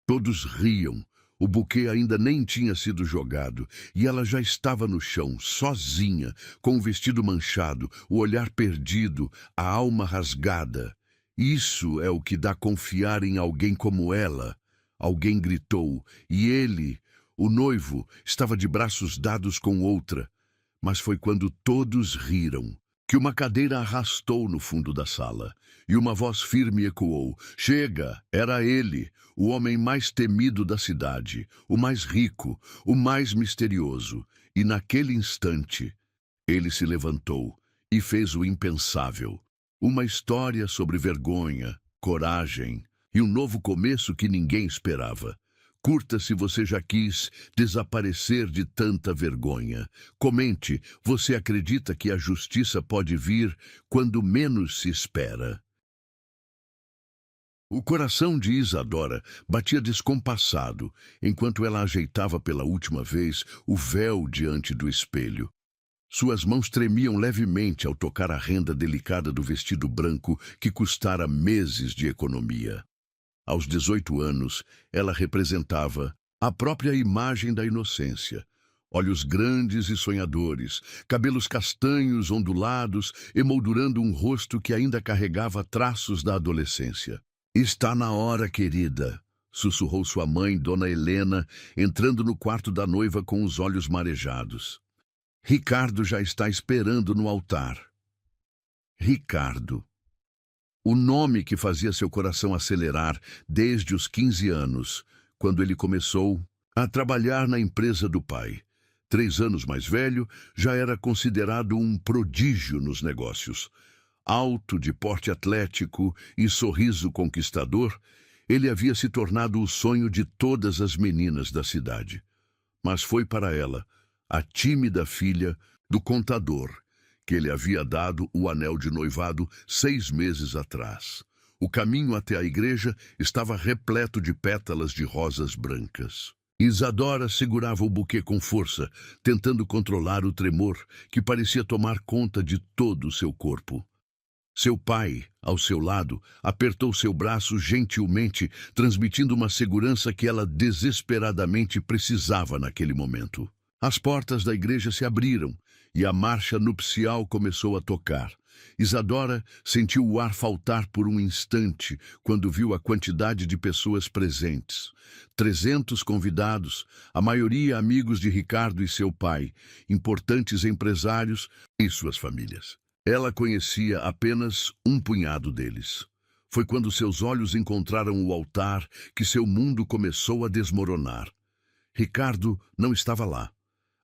Todos riam. O buquê ainda nem tinha sido jogado, e ela já estava no chão, sozinha, com o vestido manchado, o olhar perdido, a alma rasgada. Isso é o que dá confiar em alguém como ela. Alguém gritou, e ele, o noivo, estava de braços dados com outra. Mas foi quando todos riram que uma cadeira arrastou no fundo da sala, e uma voz firme ecoou: "Chega!" Era ele, o homem mais temido da cidade, o mais rico, o mais misterioso. E naquele instante, ele se levantou e fez o impensável. Uma história sobre vergonha, coragem e um novo começo que ninguém esperava. Curta se você já quis desaparecer de tanta vergonha. Comente, você acredita que a justiça pode vir quando menos se espera? O coração de Isadora batia descompassado enquanto ela ajeitava pela última vez o véu diante do espelho. Suas mãos tremiam levemente ao tocar a renda delicada do vestido branco que custara meses de economia. Aos 18 anos, ela representava a própria imagem da inocência. Olhos grandes e sonhadores, cabelos castanhos ondulados, emoldurando um rosto que ainda carregava traços da adolescência. "Está na hora, querida", sussurrou sua mãe, Dona Helena, entrando no quarto da noiva com os olhos marejados. "Ricardo já está esperando no altar." Ricardo. O nome que fazia seu coração acelerar desde os 15 anos, quando ele começou a trabalhar na empresa do pai. 3 anos mais velho, já era considerado um prodígio nos negócios. Alto, de porte atlético e sorriso conquistador, ele havia se tornado o sonho de todas as meninas da cidade. Mas foi para ela, a tímida filha do contador, que ele havia dado o anel de noivado 6 meses atrás. O caminho até a igreja estava repleto de pétalas de rosas brancas. Isadora segurava o buquê com força, tentando controlar o tremor que parecia tomar conta de todo o seu corpo. Seu pai, ao seu lado, apertou seu braço gentilmente, transmitindo uma segurança que ela desesperadamente precisava naquele momento. As portas da igreja se abriram e a marcha nupcial começou a tocar. Isadora sentiu o ar faltar por um instante quando viu a quantidade de pessoas presentes. 300 convidados, a maioria amigos de Ricardo e seu pai, importantes empresários e suas famílias. Ela conhecia apenas um punhado deles. Foi quando seus olhos encontraram o altar que seu mundo começou a desmoronar. Ricardo não estava lá.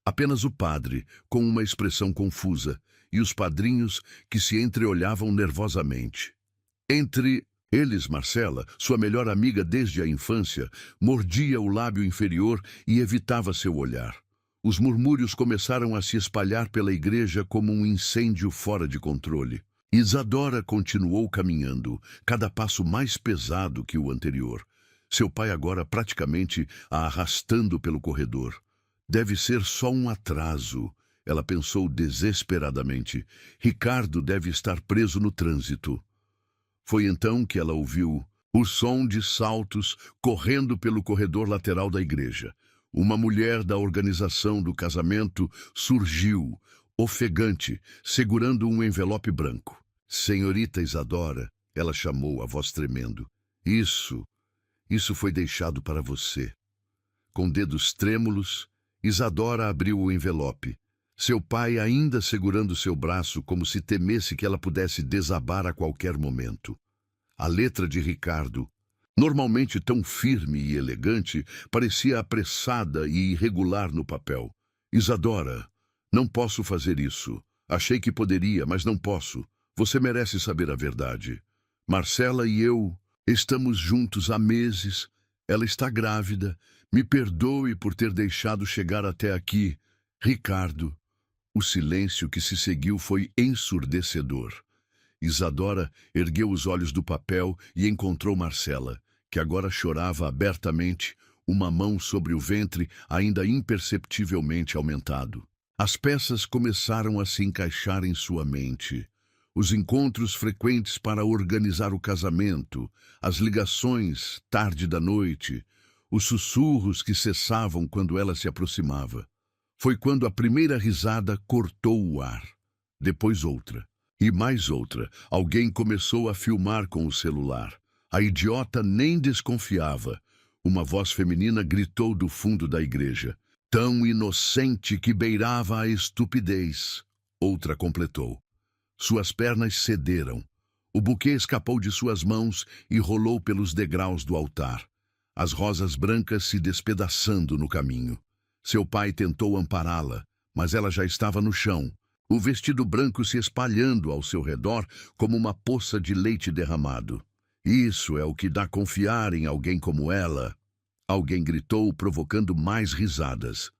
Apenas o padre, com uma expressão confusa, e os padrinhos que se entreolhavam nervosamente. Entre eles, Marcela, sua melhor amiga desde a infância, mordia o lábio inferior e evitava seu olhar. Os murmúrios começaram a se espalhar pela igreja como um incêndio fora de controle. Isadora continuou caminhando, cada passo mais pesado que o anterior. Seu pai agora praticamente a arrastando pelo corredor. Deve ser só um atraso, ela pensou desesperadamente. Ricardo deve estar preso no trânsito. Foi então que ela ouviu o som de saltos correndo pelo corredor lateral da igreja. Uma mulher da organização do casamento surgiu, ofegante, segurando um envelope branco. "Senhorita Isadora", ela chamou, a voz tremendo. Isso foi deixado para você." Com dedos trêmulos, Isadora abriu o envelope. Seu pai ainda segurando seu braço como se temesse que ela pudesse desabar a qualquer momento. A letra de Ricardo, normalmente tão firme e elegante, parecia apressada e irregular no papel. "Isadora, não posso fazer isso. Achei que poderia, mas não posso. Você merece saber a verdade. Marcela e eu estamos juntos há meses. Ela está grávida. Me perdoe por ter deixado chegar até aqui. Ricardo." O silêncio que se seguiu foi ensurdecedor. Isadora ergueu os olhos do papel e encontrou Marcela, que agora chorava abertamente, uma mão sobre o ventre ainda imperceptivelmente aumentado. As peças começaram a se encaixar em sua mente. Os encontros frequentes para organizar o casamento, as ligações tarde da noite, os sussurros que cessavam quando ela se aproximava. Foi quando a primeira risada cortou o ar. Depois outra. E mais outra. Alguém começou a filmar com o celular. A idiota nem desconfiava. Uma voz feminina gritou do fundo da igreja. Tão inocente que beirava a estupidez. Outra completou. Suas pernas cederam. O buquê escapou de suas mãos e rolou pelos degraus do altar. As rosas brancas se despedaçando no caminho. Seu pai tentou ampará-la, mas ela já estava no chão. O vestido branco se espalhando ao seu redor como uma poça de leite derramado. Isso é o que dá confiar em alguém como ela. Alguém gritou, provocando mais risadas.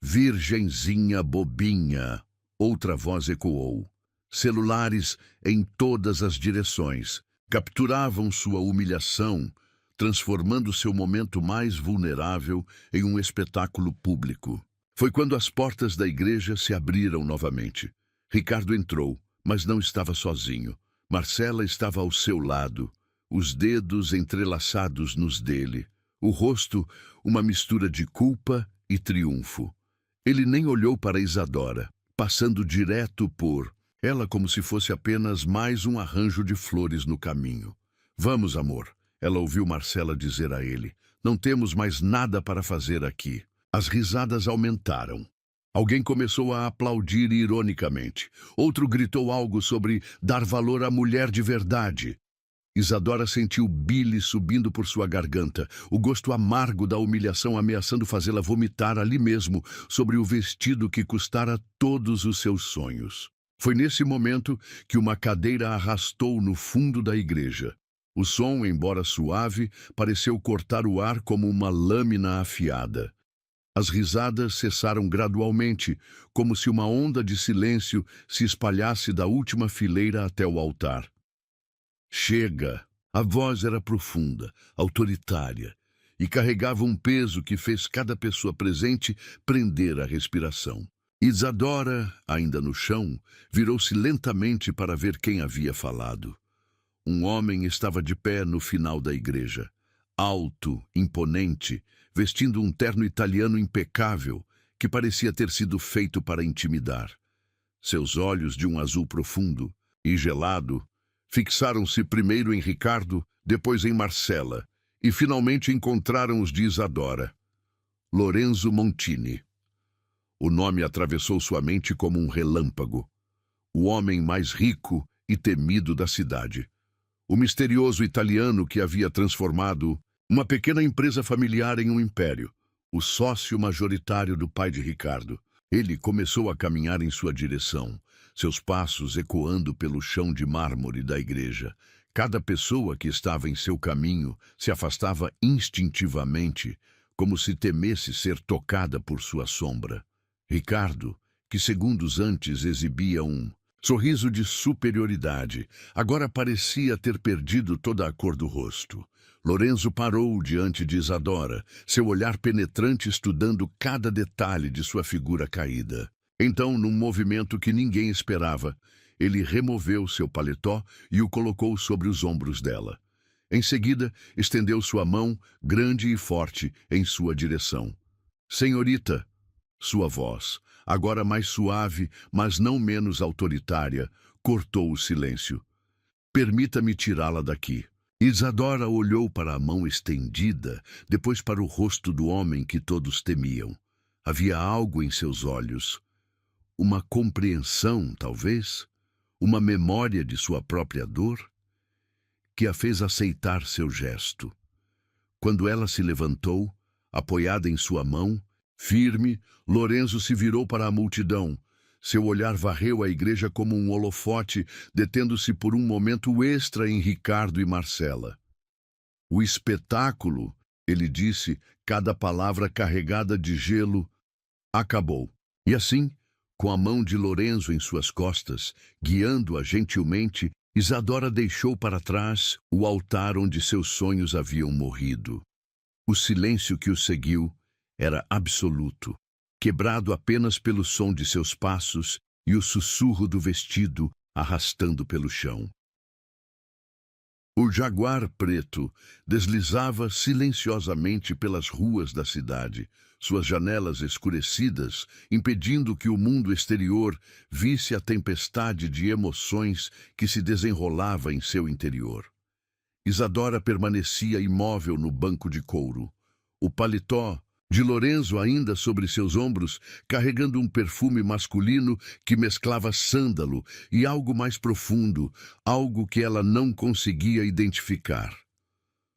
Virgenzinha bobinha. Outra voz ecoou. Celulares em todas as direções capturavam sua humilhação, transformando seu momento mais vulnerável em um espetáculo público. Foi quando as portas da igreja se abriram novamente. Ricardo entrou, mas não estava sozinho. Marcela estava ao seu lado, os dedos entrelaçados nos dele, o rosto uma mistura de culpa e triunfo. Ele nem olhou para Isadora, passando direto por ela como se fosse apenas mais um arranjo de flores no caminho. Vamos, amor, ela ouviu Marcela dizer a ele. Não temos mais nada para fazer aqui. As risadas aumentaram. Alguém começou a aplaudir ironicamente. Outro gritou algo sobre dar valor à mulher de verdade. Isadora sentiu bile subindo por sua garganta, o gosto amargo da humilhação ameaçando fazê-la vomitar ali mesmo, sobre o vestido que custara todos os seus sonhos. Foi nesse momento que uma cadeira arrastou no fundo da igreja. O som, embora suave, pareceu cortar o ar como uma lâmina afiada. As risadas cessaram gradualmente, como se uma onda de silêncio se espalhasse da última fileira até o altar. Chega! A voz era profunda, autoritária, e carregava um peso que fez cada pessoa presente prender a respiração. Isadora, ainda no chão, virou-se lentamente para ver quem havia falado. Um homem estava de pé no final da igreja, alto, imponente, vestindo um terno italiano impecável, que parecia ter sido feito para intimidar. Seus olhos, de um azul profundo e gelado, fixaram-se primeiro em Ricardo, depois em Marcela, e finalmente encontraram os de Isadora. Lorenzo Montini. O nome atravessou sua mente como um relâmpago. O homem mais rico e temido da cidade. O misterioso italiano que havia transformado uma pequena empresa familiar em um império. O sócio majoritário do pai de Ricardo. Ele começou a caminhar em sua direção, seus passos ecoando pelo chão de mármore da igreja. Cada pessoa que estava em seu caminho se afastava instintivamente, como se temesse ser tocada por sua sombra. Ricardo, que segundos antes exibia um sorriso de superioridade, agora parecia ter perdido toda a cor do rosto. Lorenzo parou diante de Isadora, seu olhar penetrante estudando cada detalhe de sua figura caída. Então, num movimento que ninguém esperava, ele removeu seu paletó e o colocou sobre os ombros dela. Em seguida, estendeu sua mão, grande e forte, em sua direção. Senhorita, sua voz, agora mais suave, mas não menos autoritária, cortou o silêncio. Permita-me tirá-la daqui. Isadora olhou para a mão estendida, depois para o rosto do homem que todos temiam. Havia algo em seus olhos. Uma compreensão, talvez, uma memória de sua própria dor, que a fez aceitar seu gesto. Quando ela se levantou, apoiada em sua mão, firme, Lorenzo se virou para a multidão. Seu olhar varreu a igreja como um holofote, detendo-se por um momento extra em Ricardo e Marcela. O espetáculo, ele disse, cada palavra carregada de gelo, acabou. E assim, com a mão de Lorenzo em suas costas, guiando-a gentilmente, Isadora deixou para trás o altar onde seus sonhos haviam morrido. O silêncio que o seguiu era absoluto, quebrado apenas pelo som de seus passos e o sussurro do vestido arrastando pelo chão. O jaguar preto deslizava silenciosamente pelas ruas da cidade, suas janelas escurecidas, impedindo que o mundo exterior visse a tempestade de emoções que se desenrolava em seu interior. Isadora permanecia imóvel no banco de couro. O paletó de Lorenzo ainda sobre seus ombros, carregando um perfume masculino que mesclava sândalo e algo mais profundo, algo que ela não conseguia identificar.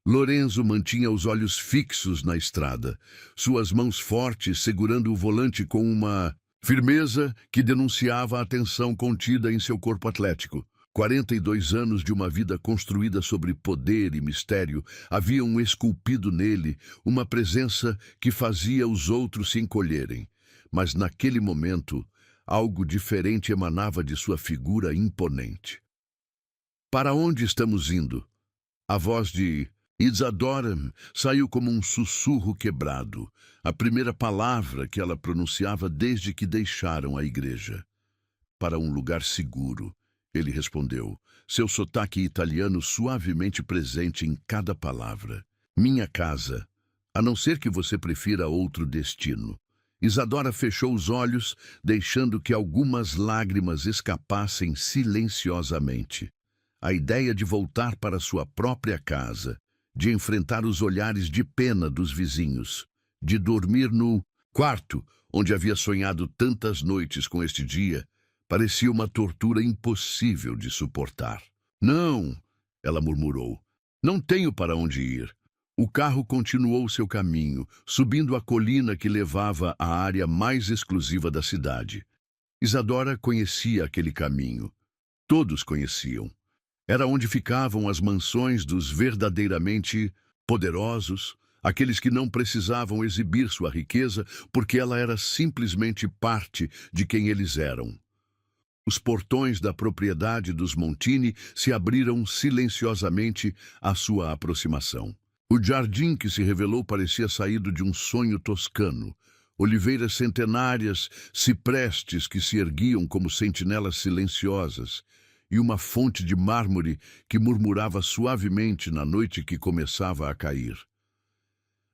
Lorenzo mantinha os olhos fixos na estrada, suas mãos fortes segurando o volante com uma firmeza que denunciava a tensão contida em seu corpo atlético. 42 anos de uma vida construída sobre poder e mistério haviam esculpido nele uma presença que fazia os outros se encolherem. Mas naquele momento, algo diferente emanava de sua figura imponente. Para onde estamos indo? A voz de Isadora saiu como um sussurro quebrado, a primeira palavra que ela pronunciava desde que deixaram a igreja. Para um lugar seguro. Ele respondeu, seu sotaque italiano suavemente presente em cada palavra. Minha casa, a não ser que você prefira outro destino. Isadora fechou os olhos, deixando que algumas lágrimas escapassem silenciosamente. A ideia de voltar para sua própria casa, de enfrentar os olhares de pena dos vizinhos, de dormir no quarto onde havia sonhado tantas noites com este dia, parecia uma tortura impossível de suportar. Não, ela murmurou. Não tenho para onde ir. O carro continuou seu caminho, subindo a colina que levava à área mais exclusiva da cidade. Isadora conhecia aquele caminho. Todos conheciam. Era onde ficavam as mansões dos verdadeiramente poderosos, aqueles que não precisavam exibir sua riqueza porque ela era simplesmente parte de quem eles eram. Os portões da propriedade dos Montini se abriram silenciosamente à sua aproximação. O jardim que se revelou parecia saído de um sonho toscano. Oliveiras centenárias, ciprestes que se erguiam como sentinelas silenciosas, e uma fonte de mármore que murmurava suavemente na noite que começava a cair.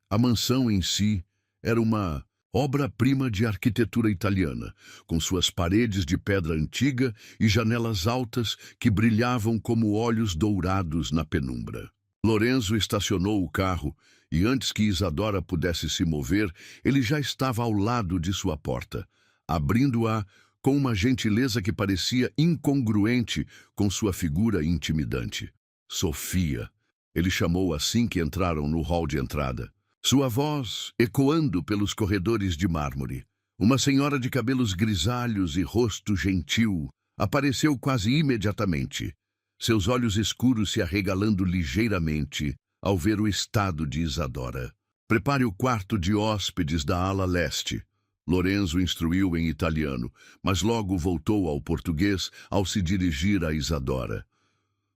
A mansão em si era uma obra-prima de arquitetura italiana, com suas paredes de pedra antiga e janelas altas que brilhavam como olhos dourados na penumbra. Lorenzo estacionou o carro e, antes que Isadora pudesse se mover, ele já estava ao lado de sua porta, abrindo-a com uma gentileza que parecia incongruente com sua figura intimidante. Sofia, ele chamou assim que entraram no hall de entrada. Sua voz ecoando pelos corredores de mármore. Uma senhora de cabelos grisalhos e rosto gentil apareceu quase imediatamente, seus olhos escuros se arregalando ligeiramente ao ver o estado de Isadora. Prepare o quarto de hóspedes da ala leste. Lorenzo instruiu em italiano, mas logo voltou ao português ao se dirigir a Isadora.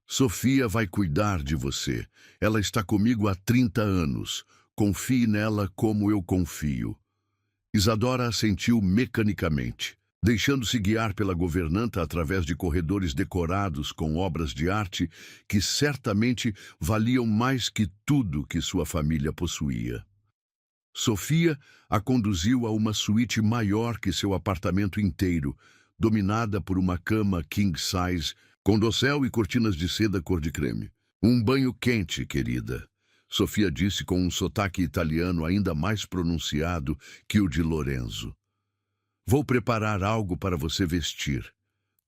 Sofia vai cuidar de você. Ela está comigo há 30 anos. Confie nela como eu confio. Isadora assentiu mecanicamente, deixando-se guiar pela governanta através de corredores decorados com obras de arte que certamente valiam mais que tudo que sua família possuía. Sofia a conduziu a uma suíte maior que seu apartamento inteiro, dominada por uma cama king size, com dossel e cortinas de seda cor de creme. Um banho quente, querida. Sofia disse com um sotaque italiano ainda mais pronunciado que o de Lorenzo. Vou preparar algo para você vestir.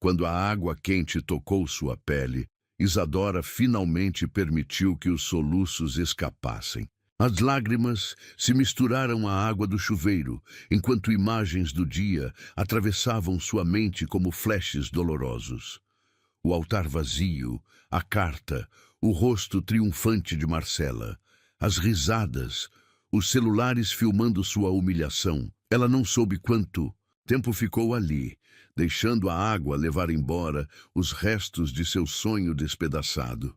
Quando a água quente tocou sua pele, Isadora finalmente permitiu que os soluços escapassem. As lágrimas se misturaram à água do chuveiro, enquanto imagens do dia atravessavam sua mente como flashes dolorosos. O altar vazio, a carta, o rosto triunfante de Marcela, as risadas, os celulares filmando sua humilhação. Ela não soube quanto tempo ficou ali, deixando a água levar embora os restos de seu sonho despedaçado.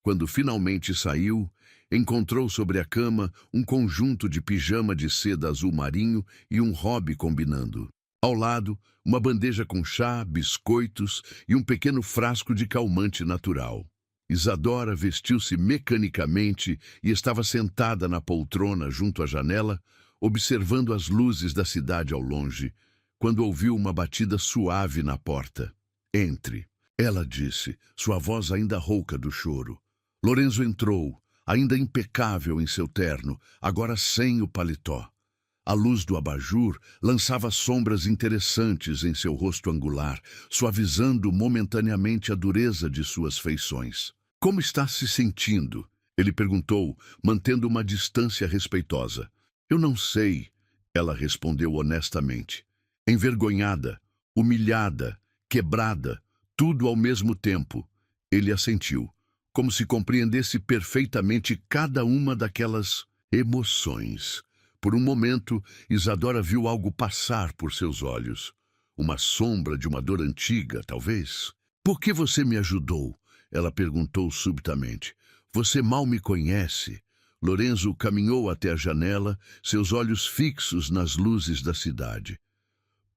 Quando finalmente saiu, encontrou sobre a cama um conjunto de pijama de seda azul marinho e um hobby combinando. Ao lado, uma bandeja com chá, biscoitos e um pequeno frasco de calmante natural. Isadora vestiu-se mecanicamente e estava sentada na poltrona junto à janela, observando as luzes da cidade ao longe, quando ouviu uma batida suave na porta. Entre, ela disse, sua voz ainda rouca do choro. Lorenzo entrou, ainda impecável em seu terno, agora sem o paletó. A luz do abajur lançava sombras interessantes em seu rosto angular, suavizando momentaneamente a dureza de suas feições. Como está se sentindo? Ele perguntou, mantendo uma distância respeitosa. Eu não sei, ela respondeu honestamente. Envergonhada, humilhada, quebrada, tudo ao mesmo tempo. Ele assentiu, como se compreendesse perfeitamente cada uma daquelas emoções. Por um momento, Isadora viu algo passar por seus olhos. Uma sombra de uma dor antiga, talvez. Por que você me ajudou? Ela perguntou subitamente. Você mal me conhece. Lorenzo caminhou até a janela, seus olhos fixos nas luzes da cidade.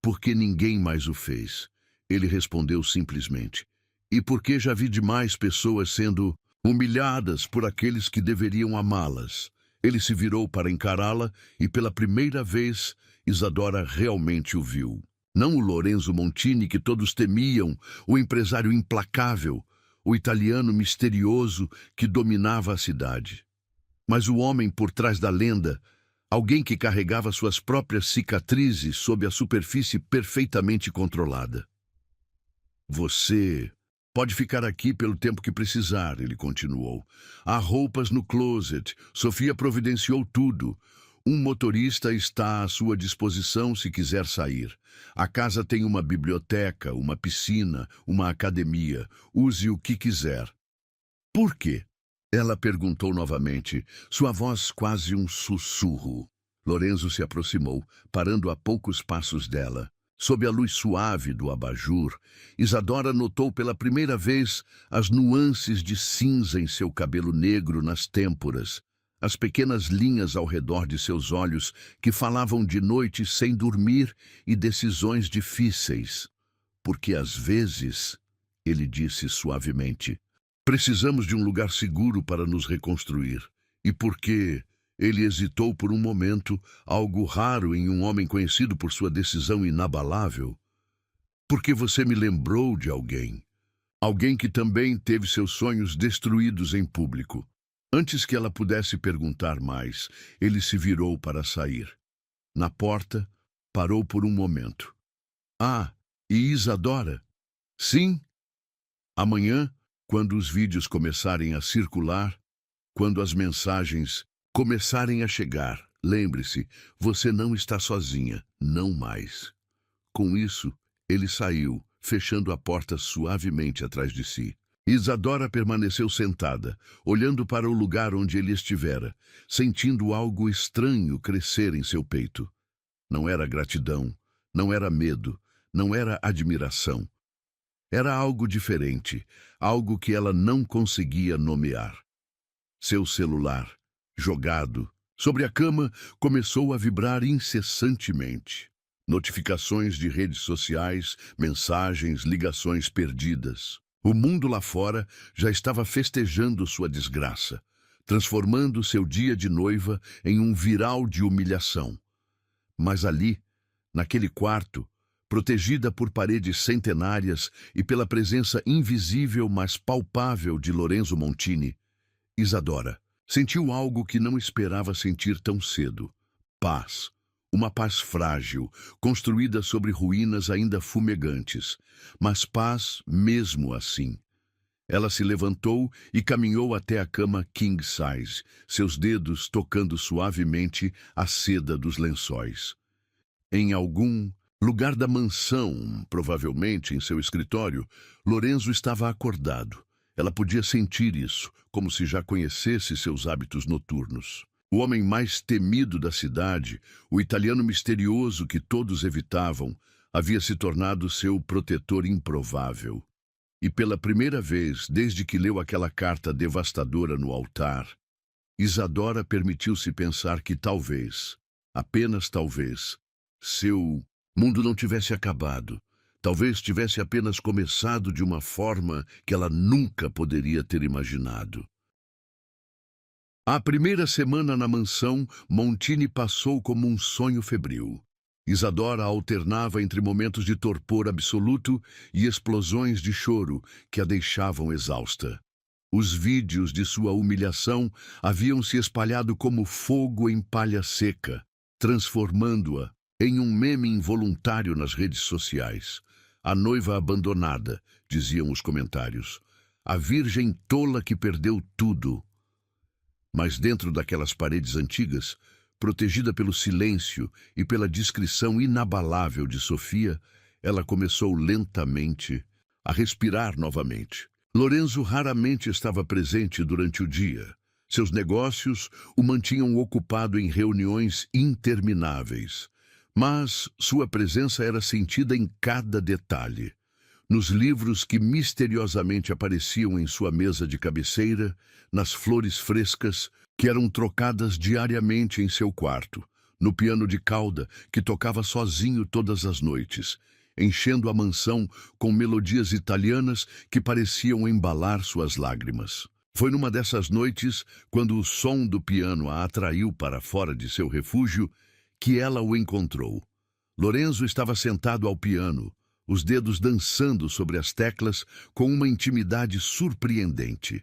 Porque ninguém mais o fez. Ele respondeu simplesmente. E porque já vi demais pessoas sendo humilhadas por aqueles que deveriam amá-las. Ele se virou para encará-la e, pela primeira vez, Isadora realmente o viu. Não o Lorenzo Montini que todos temiam, o empresário implacável, o italiano misterioso que dominava a cidade. Mas o homem por trás da lenda, alguém que carregava suas próprias cicatrizes sob a superfície perfeitamente controlada. Você pode ficar aqui pelo tempo que precisar, ele continuou. Há roupas no closet, Sofia providenciou tudo. Um motorista está à sua disposição se quiser sair. A casa tem uma biblioteca, uma piscina, uma academia. Use o que quiser. Por quê? Ela perguntou novamente, sua voz quase um sussurro. Lorenzo se aproximou, parando a poucos passos dela. Sob a luz suave do abajur, Isadora notou pela primeira vez as nuances de cinza em seu cabelo negro nas têmporas, as pequenas linhas ao redor de seus olhos que falavam de noites sem dormir e decisões difíceis. Porque às vezes, ele disse suavemente, precisamos de um lugar seguro para nos reconstruir. E porque ele hesitou por um momento, algo raro em um homem conhecido por sua decisão inabalável. Porque você me lembrou de alguém. Alguém que também teve seus sonhos destruídos em público. Antes que ela pudesse perguntar mais, ele se virou para sair. Na porta, parou por um momento. Ah, e Isadora? Sim. Amanhã, quando os vídeos começarem a circular, quando as mensagens começarem a chegar, lembre-se, você não está sozinha, não mais. Com isso, ele saiu, fechando a porta suavemente atrás de si. Isadora permaneceu sentada, olhando para o lugar onde ele estivera, sentindo algo estranho crescer em seu peito. Não era gratidão, não era medo, não era admiração. Era algo diferente, algo que ela não conseguia nomear. Seu celular, jogado sobre a cama, começou a vibrar incessantemente. Notificações de redes sociais, mensagens, ligações perdidas. O mundo lá fora já estava festejando sua desgraça, transformando seu dia de noiva em um viral de humilhação. Mas ali, naquele quarto, protegida por paredes centenárias e pela presença invisível mas palpável de Lorenzo Montini, Isadora sentiu algo que não esperava sentir tão cedo. Paz. Uma paz frágil, construída sobre ruínas ainda fumegantes, mas paz mesmo assim. Ela se levantou e caminhou até a cama king size, seus dedos tocando suavemente a seda dos lençóis. Em algum lugar da mansão, provavelmente em seu escritório, Lorenzo estava acordado. Ela podia sentir isso, como se já conhecesse seus hábitos noturnos. O homem mais temido da cidade, o italiano misterioso que todos evitavam, havia se tornado seu protetor improvável. E pela primeira vez, desde que leu aquela carta devastadora no altar, Isadora permitiu-se pensar que talvez, apenas talvez, seu mundo não tivesse acabado. Talvez tivesse apenas começado de uma forma que ela nunca poderia ter imaginado. A primeira semana na mansão, Montini passou como um sonho febril. Isadora alternava entre momentos de torpor absoluto e explosões de choro que a deixavam exausta. Os vídeos de sua humilhação haviam se espalhado como fogo em palha seca, transformando-a em um meme involuntário nas redes sociais. A noiva abandonada, diziam os comentários. A virgem tola que perdeu tudo. Mas dentro daquelas paredes antigas, protegida pelo silêncio e pela discrição inabalável de Sofia, ela começou lentamente a respirar novamente. Lorenzo raramente estava presente durante o dia. Seus negócios o mantinham ocupado em reuniões intermináveis. Mas sua presença era sentida em cada detalhe. Nos livros que misteriosamente apareciam em sua mesa de cabeceira, nas flores frescas que eram trocadas diariamente em seu quarto, no piano de cauda que tocava sozinho todas as noites, enchendo a mansão com melodias italianas que pareciam embalar suas lágrimas. Foi numa dessas noites, quando o som do piano a atraiu para fora de seu refúgio, que ela o encontrou. Lorenzo estava sentado ao piano, os dedos dançando sobre as teclas com uma intimidade surpreendente.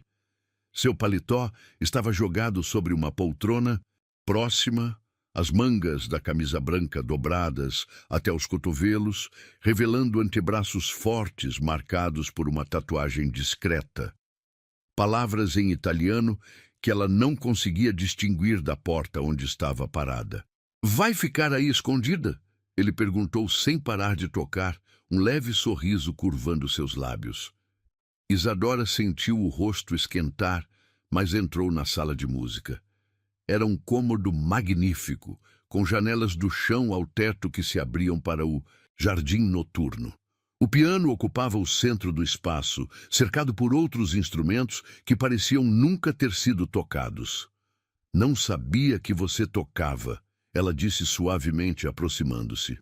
Seu paletó estava jogado sobre uma poltrona próxima, as mangas da camisa branca dobradas até os cotovelos, revelando antebraços fortes marcados por uma tatuagem discreta. Palavras em italiano que ela não conseguia distinguir da porta onde estava parada. "Vai ficar aí escondida?" Ele perguntou sem parar de tocar, um leve sorriso curvando seus lábios. Isadora sentiu o rosto esquentar, mas entrou na sala de música. Era um cômodo magnífico, com janelas do chão ao teto que se abriam para o jardim noturno. O piano ocupava o centro do espaço, cercado por outros instrumentos que pareciam nunca ter sido tocados. "Não sabia que você tocava", ela disse suavemente, aproximando-se.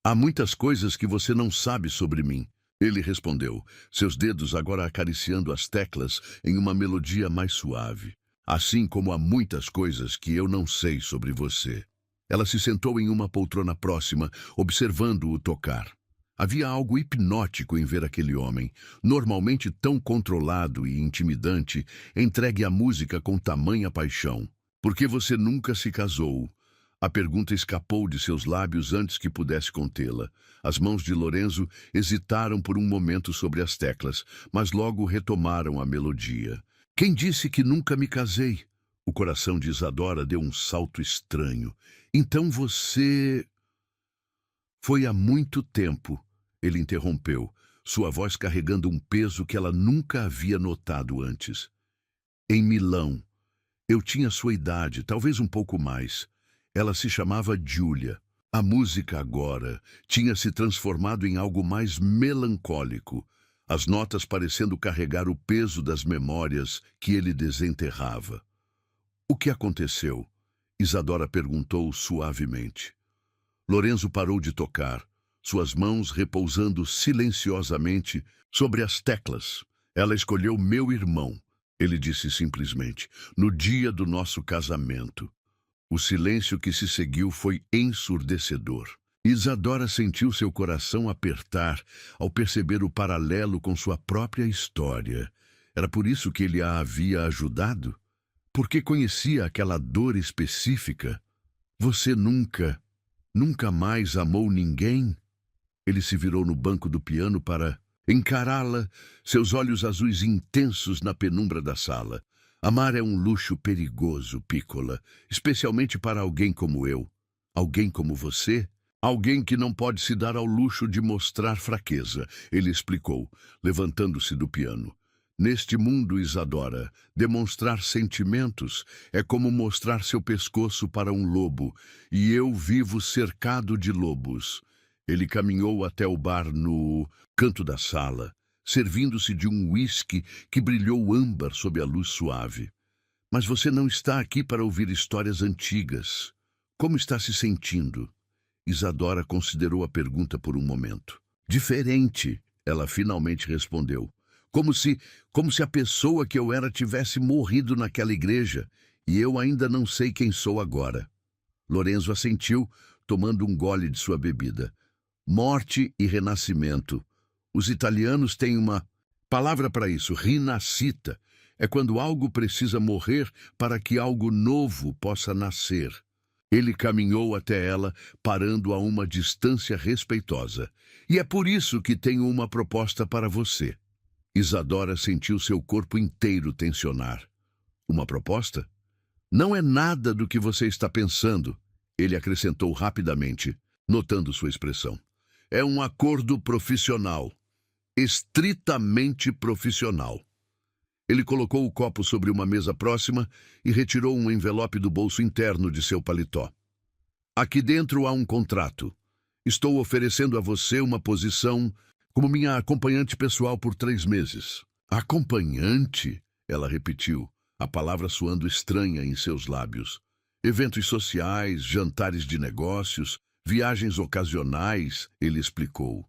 "Há muitas coisas que você não sabe sobre mim", ele respondeu, seus dedos agora acariciando as teclas em uma melodia mais suave. "Assim como há muitas coisas que eu não sei sobre você." Ela se sentou em uma poltrona próxima, observando-o tocar. Havia algo hipnótico em ver aquele homem, normalmente tão controlado e intimidante, entregue à música com tamanha paixão. "Por que você nunca se casou?" A pergunta escapou de seus lábios antes que pudesse contê-la. As mãos de Lorenzo hesitaram por um momento sobre as teclas, mas logo retomaram a melodia. "Quem disse que nunca me casei?" O coração de Isadora deu um salto estranho. "Então você..." "Foi há muito tempo", ele interrompeu, sua voz carregando um peso que ela nunca havia notado antes. "Em Milão. Eu tinha sua idade, talvez um pouco mais. Ela se chamava Giulia. A música agora tinha se transformado em algo mais melancólico, as notas parecendo carregar o peso das memórias que ele desenterrava. "O que aconteceu?" Isadora perguntou suavemente. Lorenzo parou de tocar, suas mãos repousando silenciosamente sobre as teclas. "Ela escolheu meu irmão", ele disse simplesmente, "no dia do nosso casamento." O silêncio que se seguiu foi ensurdecedor. Isadora sentiu seu coração apertar ao perceber o paralelo com sua própria história. Era por isso que ele a havia ajudado? Porque conhecia aquela dor específica? "Você nunca mais amou ninguém?" Ele se virou no banco do piano para encará-la, seus olhos azuis intensos na penumbra da sala. "Amar é um luxo perigoso, Piccola, especialmente para alguém como eu. Alguém como você? Alguém que não pode se dar ao luxo de mostrar fraqueza", ele explicou, levantando-se do piano. "Neste mundo, Isadora, demonstrar sentimentos é como mostrar seu pescoço para um lobo, e eu vivo cercado de lobos." Ele caminhou até o bar no canto da sala, servindo-se de um uísque que brilhou âmbar sob a luz suave. "Mas você não está aqui para ouvir histórias antigas. Como está se sentindo?" Isadora considerou a pergunta por um momento. Diferente, ela finalmente respondeu. Como se a pessoa que eu era tivesse morrido naquela igreja, e eu ainda não sei quem sou agora. Lorenzo assentiu, tomando um gole de sua bebida. Morte e renascimento. Os italianos têm uma palavra para isso, rinascita. É quando algo precisa morrer para que algo novo possa nascer. Ele caminhou até ela, parando a uma distância respeitosa. E é por isso que tenho uma proposta para você. Isadora sentiu seu corpo inteiro tensionar. Uma proposta? Não é nada do que você está pensando, ele acrescentou rapidamente, notando sua expressão. É um acordo profissional. Estritamente profissional. Ele colocou o copo sobre uma mesa próxima e retirou um envelope do bolso interno de seu paletó. Aqui dentro há um contrato. Estou oferecendo a você uma posição como minha acompanhante pessoal por 3 meses. Acompanhante? Ela repetiu, a palavra soando estranha em seus lábios. Eventos sociais, jantares de negócios, viagens ocasionais, ele explicou.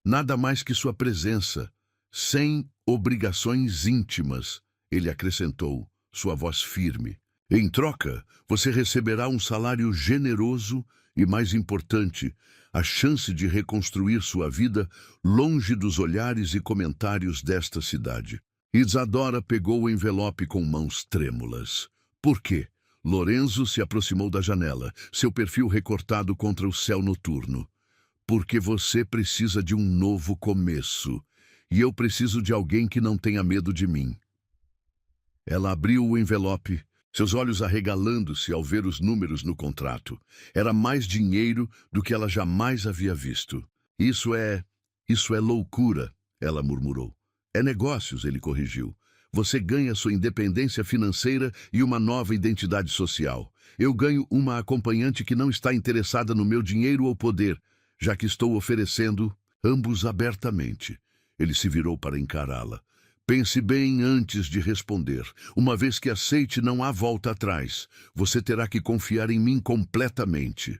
Nada mais que sua presença, sem obrigações íntimas, ele acrescentou, sua voz firme. Em troca, você receberá um salário generoso e, mais importante, a chance de reconstruir sua vida longe dos olhares e comentários desta cidade. Isadora pegou o envelope com mãos trêmulas. Por quê? Lorenzo se aproximou da janela, seu perfil recortado contra o céu noturno. Porque você precisa de um novo começo, e eu preciso de alguém que não tenha medo de mim. Ela abriu o envelope, seus olhos arregalando-se ao ver os números no contrato. Era mais dinheiro do que ela jamais havia visto. Isso é loucura, ela murmurou. É negócios, ele corrigiu. Você ganha sua independência financeira e uma nova identidade social. Eu ganho uma acompanhante que não está interessada no meu dinheiro ou poder, já que estou oferecendo ambos abertamente. Ele se virou para encará-la. Pense bem antes de responder. Uma vez que aceite, não há volta atrás. Você terá que confiar em mim completamente.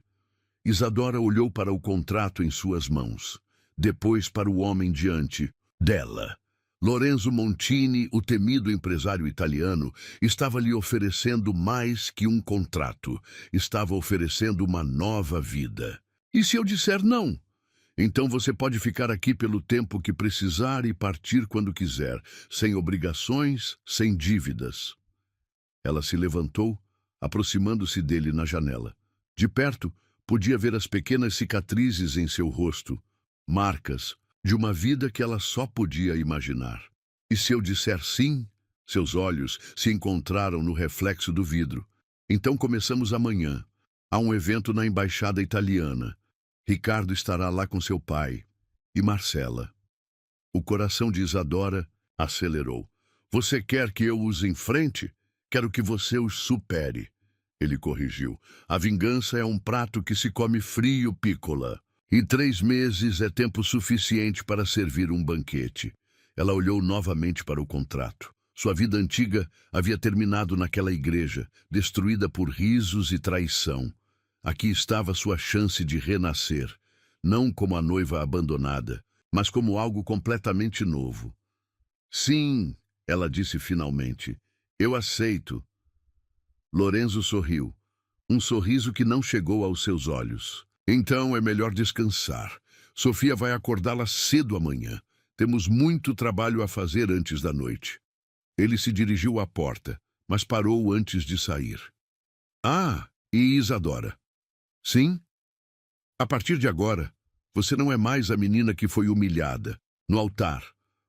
Isadora olhou para o contrato em suas mãos. Depois para o homem diante dela. Lorenzo Montini, o temido empresário italiano, estava lhe oferecendo mais que um contrato. Estava oferecendo uma nova vida. E se eu disser não? Então você pode ficar aqui pelo tempo que precisar e partir quando quiser, sem obrigações, sem dívidas. Ela se levantou, aproximando-se dele na janela. De perto, podia ver as pequenas cicatrizes em seu rosto, marcas de uma vida que ela só podia imaginar. E se eu disser sim? Seus olhos se encontraram no reflexo do vidro. Então começamos amanhã. Há um evento na embaixada italiana. Ricardo estará lá com seu pai. E Marcela. O coração de Isadora acelerou. Você quer que eu os enfrente? Quero que você os supere. Ele corrigiu. A vingança é um prato que se come frio, Piccola. E 3 meses é tempo suficiente para servir um banquete. Ela olhou novamente para o contrato. Sua vida antiga havia terminado naquela igreja, destruída por risos e traição. Aqui estava sua chance de renascer, não como a noiva abandonada, mas como algo completamente novo. Sim, ela disse finalmente, eu aceito. Lorenzo sorriu, um sorriso que não chegou aos seus olhos. Então é melhor descansar. Sofia vai acordá-la cedo amanhã. Temos muito trabalho a fazer antes da noite. Ele se dirigiu à porta, mas parou antes de sair. Ah, e Isadora? Sim? A partir de agora, você não é mais a menina que foi humilhada no altar.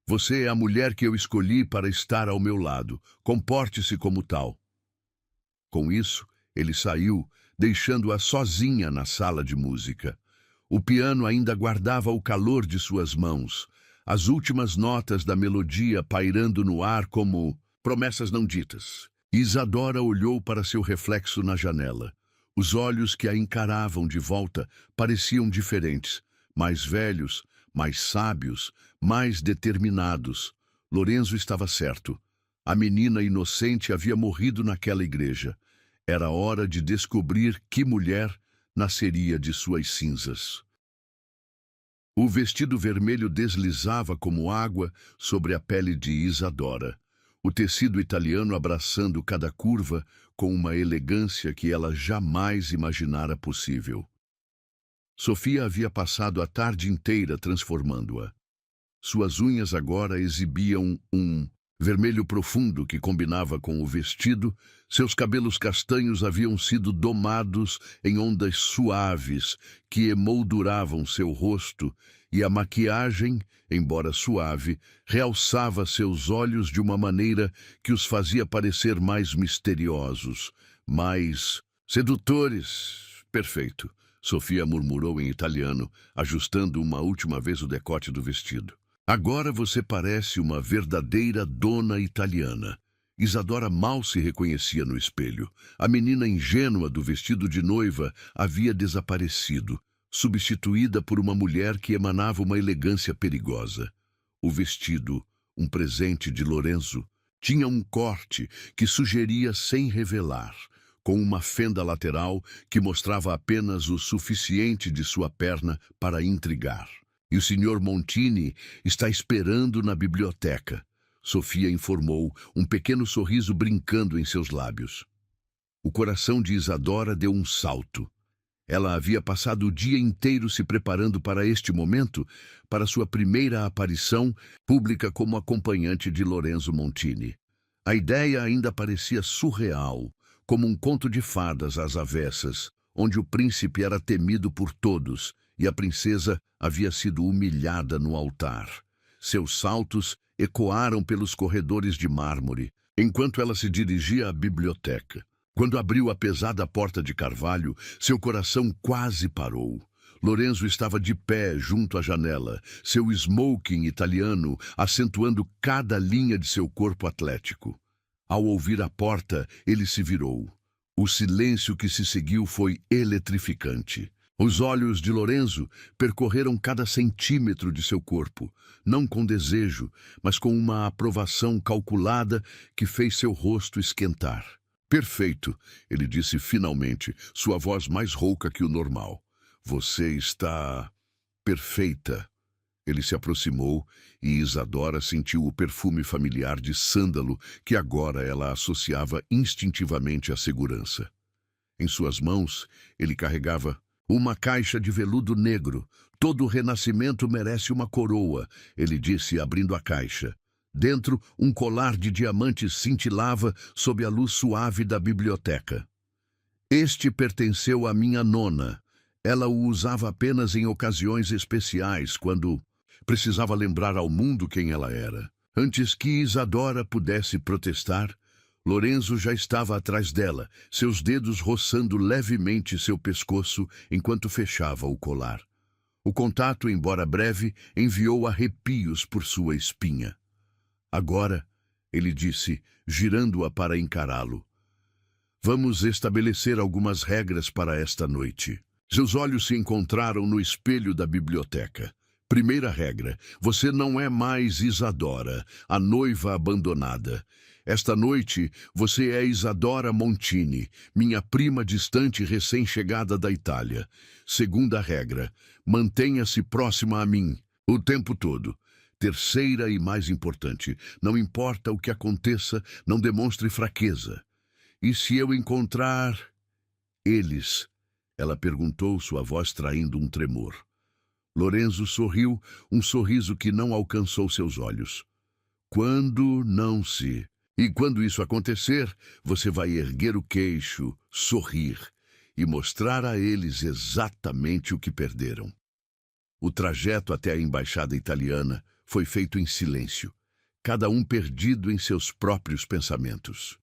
Você é a mulher que eu escolhi para estar ao meu lado. Comporte-se como tal. Com isso, ele saiu, deixando-a sozinha na sala de música. O piano ainda guardava o calor de suas mãos, as últimas notas da melodia pairando no ar como promessas não ditas. Isadora olhou para seu reflexo na janela. Os olhos que a encaravam de volta pareciam diferentes, mais velhos, mais sábios, mais determinados. Lorenzo estava certo. A menina inocente havia morrido naquela igreja. Era hora de descobrir que mulher nasceria de suas cinzas. O vestido vermelho deslizava como água sobre a pele de Isadora, o tecido italiano abraçando cada curva com uma elegância que ela jamais imaginara possível. Sofia havia passado a tarde inteira transformando-a. Suas unhas agora exibiam um vermelho profundo que combinava com o vestido, seus cabelos castanhos haviam sido domados em ondas suaves que emolduravam seu rosto, e a maquiagem, embora suave, realçava seus olhos de uma maneira que os fazia parecer mais misteriosos, mais sedutores. Perfeito, Sofia murmurou em italiano, ajustando uma última vez o decote do vestido. Agora você parece uma verdadeira dona italiana. Isadora mal se reconhecia no espelho. A menina ingênua do vestido de noiva havia desaparecido, substituída por uma mulher que emanava uma elegância perigosa. O vestido, um presente de Lorenzo, tinha um corte que sugeria sem revelar, com uma fenda lateral que mostrava apenas o suficiente de sua perna para intrigar. E o Sr. Montini está esperando na biblioteca, Sofia informou, um pequeno sorriso brincando em seus lábios. O coração de Isadora deu um salto. Ela havia passado o dia inteiro se preparando para este momento, para sua primeira aparição pública como acompanhante de Lorenzo Montini. A ideia ainda parecia surreal, como um conto de fadas às avessas, onde o príncipe era temido por todos e a princesa havia sido humilhada no altar. Seus saltos ecoaram pelos corredores de mármore, enquanto ela se dirigia à biblioteca. Quando abriu a pesada porta de carvalho, seu coração quase parou. Lorenzo estava de pé junto à janela, seu smoking italiano acentuando cada linha de seu corpo atlético. Ao ouvir a porta, ele se virou. O silêncio que se seguiu foi eletrificante. Os olhos de Lorenzo percorreram cada centímetro de seu corpo, não com desejo, mas com uma aprovação calculada que fez seu rosto esquentar. Perfeito, ele disse finalmente, sua voz mais rouca que o normal. Você está perfeita. Ele se aproximou e Isadora sentiu o perfume familiar de sândalo que agora ela associava instintivamente à segurança. Em suas mãos, ele carregava uma caixa de veludo negro. Todo renascimento merece uma coroa, ele disse, abrindo a caixa. Dentro, um colar de diamantes cintilava sob a luz suave da biblioteca. Este pertenceu à minha nona. Ela o usava apenas em ocasiões especiais, quando precisava lembrar ao mundo quem ela era. Antes que Isadora pudesse protestar, Lorenzo já estava atrás dela, seus dedos roçando levemente seu pescoço enquanto fechava o colar. O contato, embora breve, enviou arrepios por sua espinha. Agora, ele disse, girando-a para encará-lo, vamos estabelecer algumas regras para esta noite. Seus olhos se encontraram no espelho da biblioteca. Primeira regra, você não é mais Isadora, a noiva abandonada. Esta noite, você é Isadora Montini, minha prima distante recém-chegada da Itália. Segunda regra, mantenha-se próxima a mim, o tempo todo. Terceira e mais importante, não importa o que aconteça, não demonstre fraqueza. E se eu encontrar eles? Ela perguntou, sua voz traindo um tremor. Lorenzo sorriu, um sorriso que não alcançou seus olhos. Quando não se... E quando isso acontecer, você vai erguer o queixo, sorrir e mostrar a eles exatamente o que perderam. O trajeto até a embaixada italiana foi feito em silêncio, cada um perdido em seus próprios pensamentos.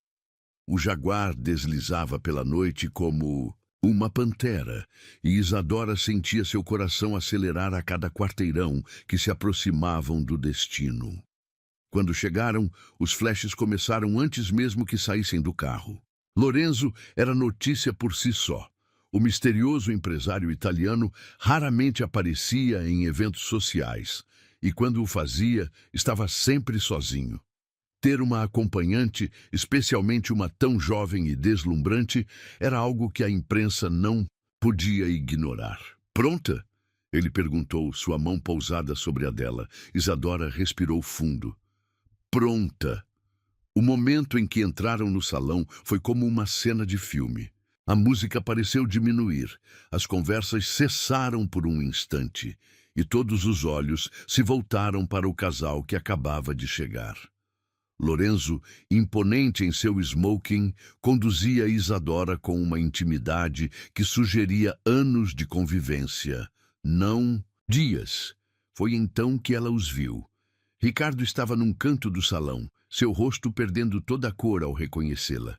O jaguar deslizava pela noite como uma pantera, e Isadora sentia seu coração acelerar a cada quarteirão que se aproximavam do destino. Quando chegaram, os flashes começaram antes mesmo que saíssem do carro. Lorenzo era notícia por si só. O misterioso empresário italiano raramente aparecia em eventos sociais, e quando o fazia, estava sempre sozinho. Ter uma acompanhante, especialmente uma tão jovem e deslumbrante, era algo que a imprensa não podia ignorar. Pronta? Ele perguntou, sua mão pousada sobre a dela. Isadora respirou fundo. Pronta! O momento em que entraram no salão foi como uma cena de filme. A música pareceu diminuir, as conversas cessaram por um instante, e todos os olhos se voltaram para o casal que acabava de chegar. Lorenzo, imponente em seu smoking, conduzia Isadora com uma intimidade que sugeria anos de convivência, não dias. Foi então que ela os viu. Ricardo estava num canto do salão, seu rosto perdendo toda a cor ao reconhecê-la.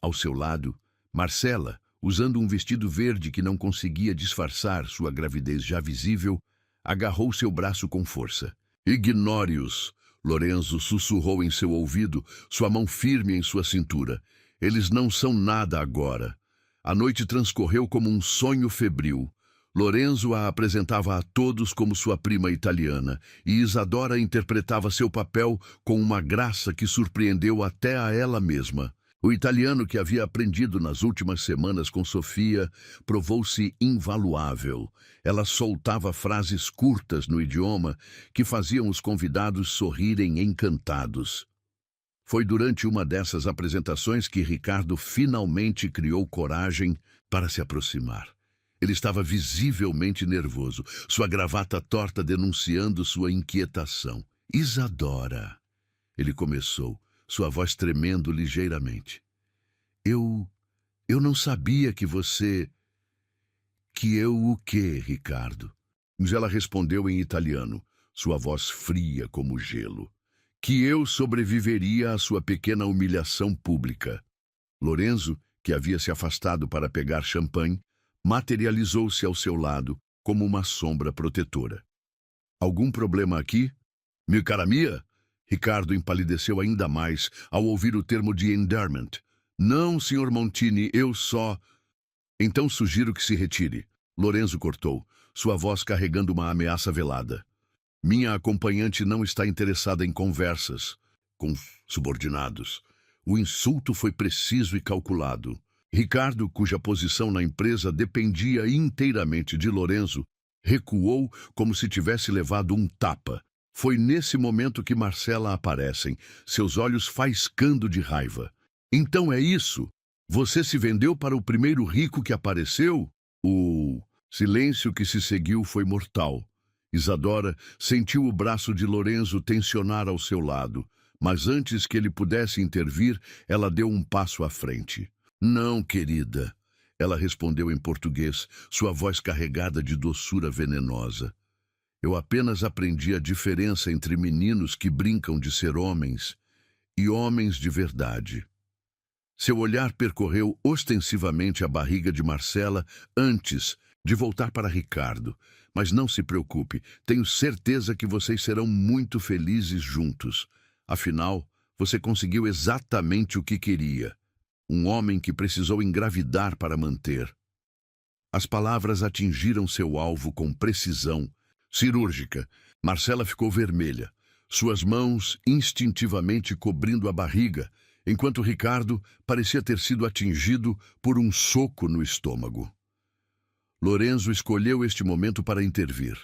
Ao seu lado, Marcela, usando um vestido verde que não conseguia disfarçar sua gravidez já visível, agarrou seu braço com força. Ignore-os! Lorenzo sussurrou em seu ouvido, sua mão firme em sua cintura. Eles não são nada agora. A noite transcorreu como um sonho febril. Lorenzo a apresentava a todos como sua prima italiana, e Isadora interpretava seu papel com uma graça que surpreendeu até a ela mesma. O italiano que havia aprendido nas últimas semanas com Sofia provou-se invaluável. Ela soltava frases curtas no idioma que faziam os convidados sorrirem encantados. Foi durante uma dessas apresentações que Ricardo finalmente criou coragem para se aproximar. Ele estava visivelmente nervoso, sua gravata torta denunciando sua inquietação. Isadora, ele começou, sua voz tremendo ligeiramente. Eu não sabia que você... Que eu o quê, Ricardo? Mas ela respondeu em italiano, sua voz fria como gelo. Que eu sobreviveria à sua pequena humilhação pública. Lorenzo, que havia se afastado para pegar champanhe, materializou-se ao seu lado como uma sombra protetora. Algum problema aqui? Meu cara mia? Ricardo empalideceu ainda mais ao ouvir o termo de endearment. Não, Sr. Montini, eu só... Então sugiro que se retire. Lorenzo cortou, sua voz carregando uma ameaça velada. Minha acompanhante não está interessada em conversas com subordinados. O insulto foi preciso e calculado. Ricardo, cuja posição na empresa dependia inteiramente de Lorenzo, recuou como se tivesse levado um tapa. Foi nesse momento que Marcela aparecem, seus olhos faiscando de raiva. Então é isso? Você se vendeu para o primeiro rico que apareceu? O silêncio que se seguiu foi mortal. Isadora sentiu o braço de Lorenzo tensionar ao seu lado, mas antes que ele pudesse intervir, ela deu um passo à frente. Não, querida, ela respondeu em português, sua voz carregada de doçura venenosa. Eu apenas aprendi a diferença entre meninos que brincam de ser homens e homens de verdade. Seu olhar percorreu ostensivamente a barriga de Marcela antes de voltar para Ricardo. Mas não se preocupe, tenho certeza que vocês serão muito felizes juntos. Afinal, você conseguiu exatamente o que queria. Um homem que precisou engravidar para manter. As palavras atingiram seu alvo com precisão cirúrgica. Marcela ficou vermelha, suas mãos instintivamente cobrindo a barriga, enquanto Ricardo parecia ter sido atingido por um soco no estômago. Lorenzo escolheu este momento para intervir.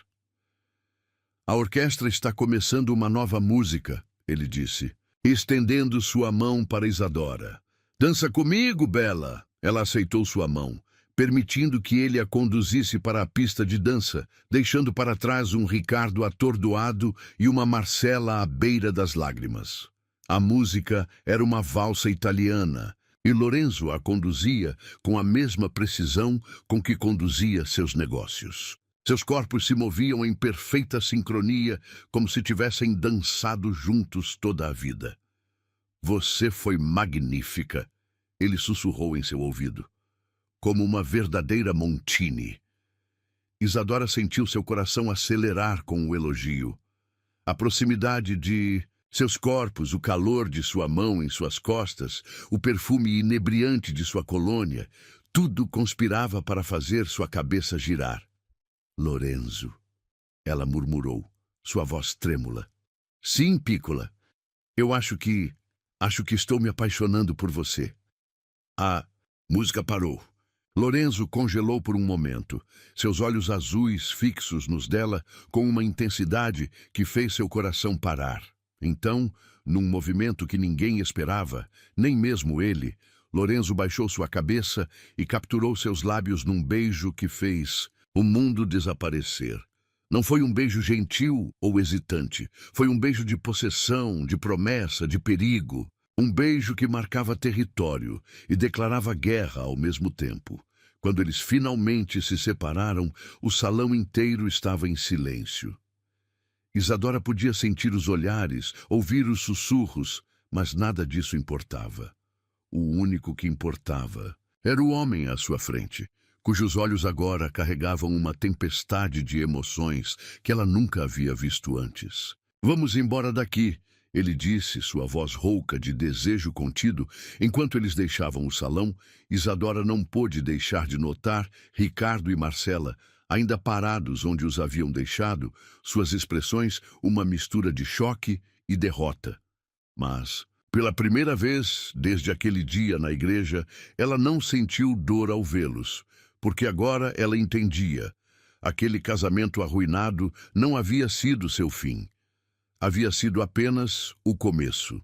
A orquestra está começando uma nova música, ele disse, estendendo sua mão para Isadora. Dança comigo, Bela! Ela aceitou sua mão, permitindo que ele a conduzisse para a pista de dança, deixando para trás um Ricardo atordoado e uma Marcela à beira das lágrimas. A música era uma valsa italiana, e Lorenzo a conduzia com a mesma precisão com que conduzia seus negócios. Seus corpos se moviam em perfeita sincronia, como se tivessem dançado juntos toda a vida. Você foi magnífica, ele sussurrou em seu ouvido, como uma verdadeira Montini. Isadora sentiu seu coração acelerar com o elogio. A proximidade de seus corpos, o calor de sua mão em suas costas, o perfume inebriante de sua colônia, tudo conspirava para fazer sua cabeça girar. Lorenzo, ela murmurou, sua voz trêmula. Sim, Piccola, eu acho que estou me apaixonando por você. A música parou. Lorenzo congelou por um momento, seus olhos azuis fixos nos dela com uma intensidade que fez seu coração parar. Então, num movimento que ninguém esperava, nem mesmo ele, Lorenzo baixou sua cabeça e capturou seus lábios num beijo que fez o mundo desaparecer. Não foi um beijo gentil ou hesitante, foi um beijo de possessão, de promessa, de perigo. Um beijo que marcava território e declarava guerra ao mesmo tempo. Quando eles finalmente se separaram, o salão inteiro estava em silêncio. Isadora podia sentir os olhares, ouvir os sussurros, mas nada disso importava. O único que importava era o homem à sua frente, cujos olhos agora carregavam uma tempestade de emoções que ela nunca havia visto antes. "Vamos embora daqui", ele disse, sua voz rouca de desejo contido. Enquanto eles deixavam o salão, Isadora não pôde deixar de notar Ricardo e Marcela, ainda parados onde os haviam deixado, suas expressões uma mistura de choque e derrota. Mas, pela primeira vez desde aquele dia na igreja, ela não sentiu dor ao vê-los, porque agora ela entendia. Aquele casamento arruinado não havia sido seu fim. Havia sido apenas o começo.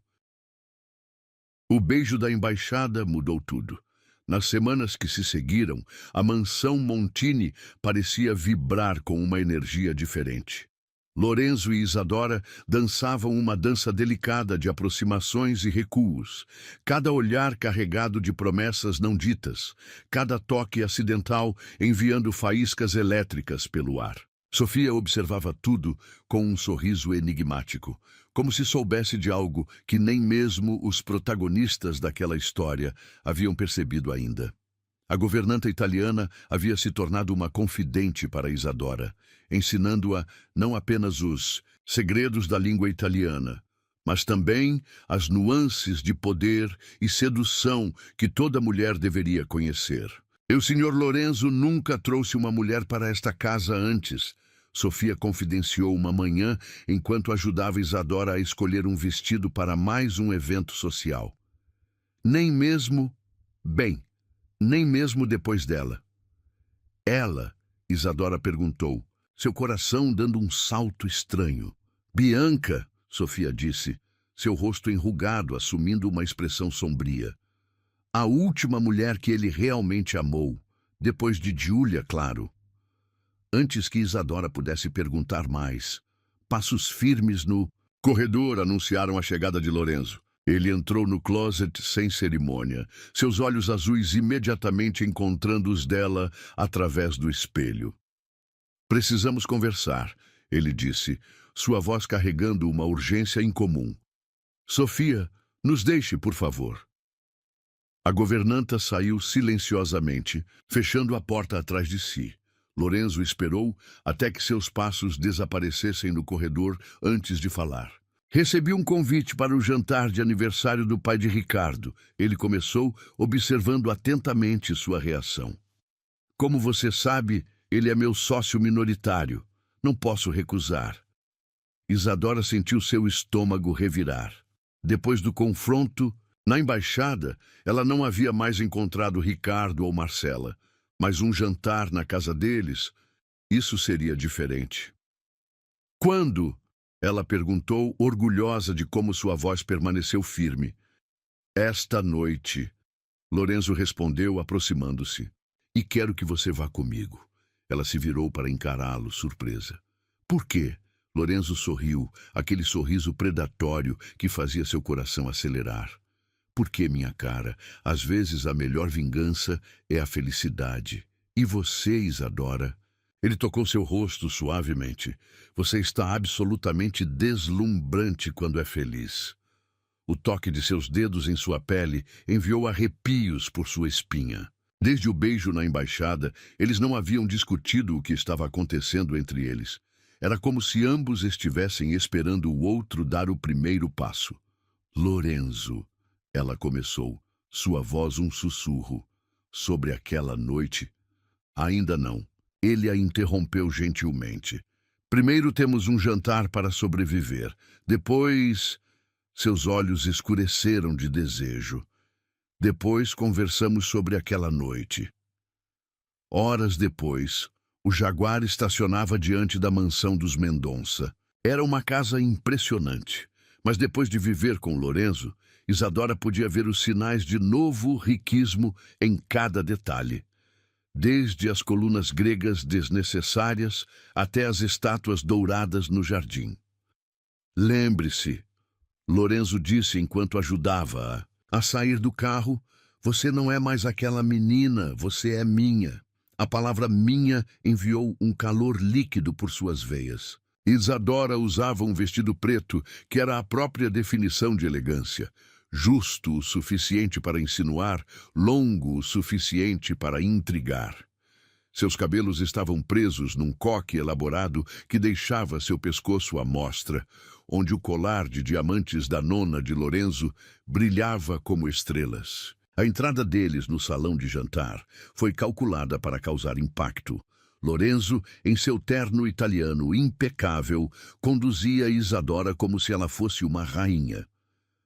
O beijo da embaixada mudou tudo. Nas semanas que se seguiram, a mansão Montini parecia vibrar com uma energia diferente. Lorenzo e Isadora dançavam uma dança delicada de aproximações e recuos, cada olhar carregado de promessas não ditas, cada toque acidental enviando faíscas elétricas pelo ar. Sofia observava tudo com um sorriso enigmático, como se soubesse de algo que nem mesmo os protagonistas daquela história haviam percebido ainda. A governanta italiana havia se tornado uma confidente para Isadora, ensinando-a não apenas os segredos da língua italiana, mas também as nuances de poder e sedução que toda mulher deveria conhecer. "O Sr. Lorenzo nunca trouxe uma mulher para esta casa antes", Sofia confidenciou uma manhã enquanto ajudava Isadora a escolher um vestido para mais um evento social. Nem mesmo depois dela. "Ela", Isadora perguntou, seu coração dando um salto estranho. "Bianca", Sofia disse, seu rosto enrugado assumindo uma expressão sombria. "A última mulher que ele realmente amou, depois de Giulia, claro." Antes que Isadora pudesse perguntar mais, passos firmes no corredor anunciaram a chegada de Lorenzo. Ele entrou no closet sem cerimônia, seus olhos azuis imediatamente encontrando os dela através do espelho. "Precisamos conversar", ele disse, sua voz carregando uma urgência incomum. "Sofia, nos deixe, por favor." A governanta saiu silenciosamente, fechando a porta atrás de si. Lorenzo esperou até que seus passos desaparecessem no corredor antes de falar. "Recebi um convite para o jantar de aniversário do pai de Ricardo", ele começou, observando atentamente sua reação. "Como você sabe, ele é meu sócio minoritário. Não posso recusar." Isadora sentiu seu estômago revirar. Depois do confronto, na embaixada, ela não havia mais encontrado Ricardo ou Marcela. Mas um jantar na casa deles, isso seria diferente. "Quando?", ela perguntou, orgulhosa de como sua voz permaneceu firme. "Esta noite", Lorenzo respondeu, aproximando-se. "E quero que você vá comigo." Ela se virou para encará-lo, surpresa. "Por quê?" Lorenzo sorriu, aquele sorriso predatório que fazia seu coração acelerar. "Porque, minha cara, às vezes a melhor vingança é a felicidade. E você, Isadora?" Ele tocou seu rosto suavemente. "Você está absolutamente deslumbrante quando é feliz." O toque de seus dedos em sua pele enviou arrepios por sua espinha. Desde o beijo na embaixada, eles não haviam discutido o que estava acontecendo entre eles. Era como se ambos estivessem esperando o outro dar o primeiro passo. "Lorenzo", ela começou, sua voz um sussurro. "Sobre aquela noite?" "Ainda não." Ele a interrompeu gentilmente. "Primeiro temos um jantar para sobreviver. Depois..." Seus olhos escureceram de desejo. "Depois conversamos sobre aquela noite." Horas depois, o Jaguar estacionava diante da mansão dos Mendonça. Era uma casa impressionante, mas depois de viver com Lorenzo, Isadora podia ver os sinais de novo riquismo em cada detalhe. Desde as colunas gregas desnecessárias até as estátuas douradas no jardim. Lembre-se, Lorenzo disse enquanto ajudava-a a sair do carro, você não é mais aquela menina, você é minha. A palavra minha enviou um calor líquido por suas veias. Isadora usava um vestido preto, que era a própria definição de elegância. Justo o suficiente para insinuar, longo o suficiente para intrigar. Seus cabelos estavam presos num coque elaborado que deixava seu pescoço à mostra, onde o colar de diamantes da nona de Lorenzo brilhava como estrelas. A entrada deles no salão de jantar foi calculada para causar impacto. Lorenzo, em seu terno italiano impecável, conduzia Isadora como se ela fosse uma rainha.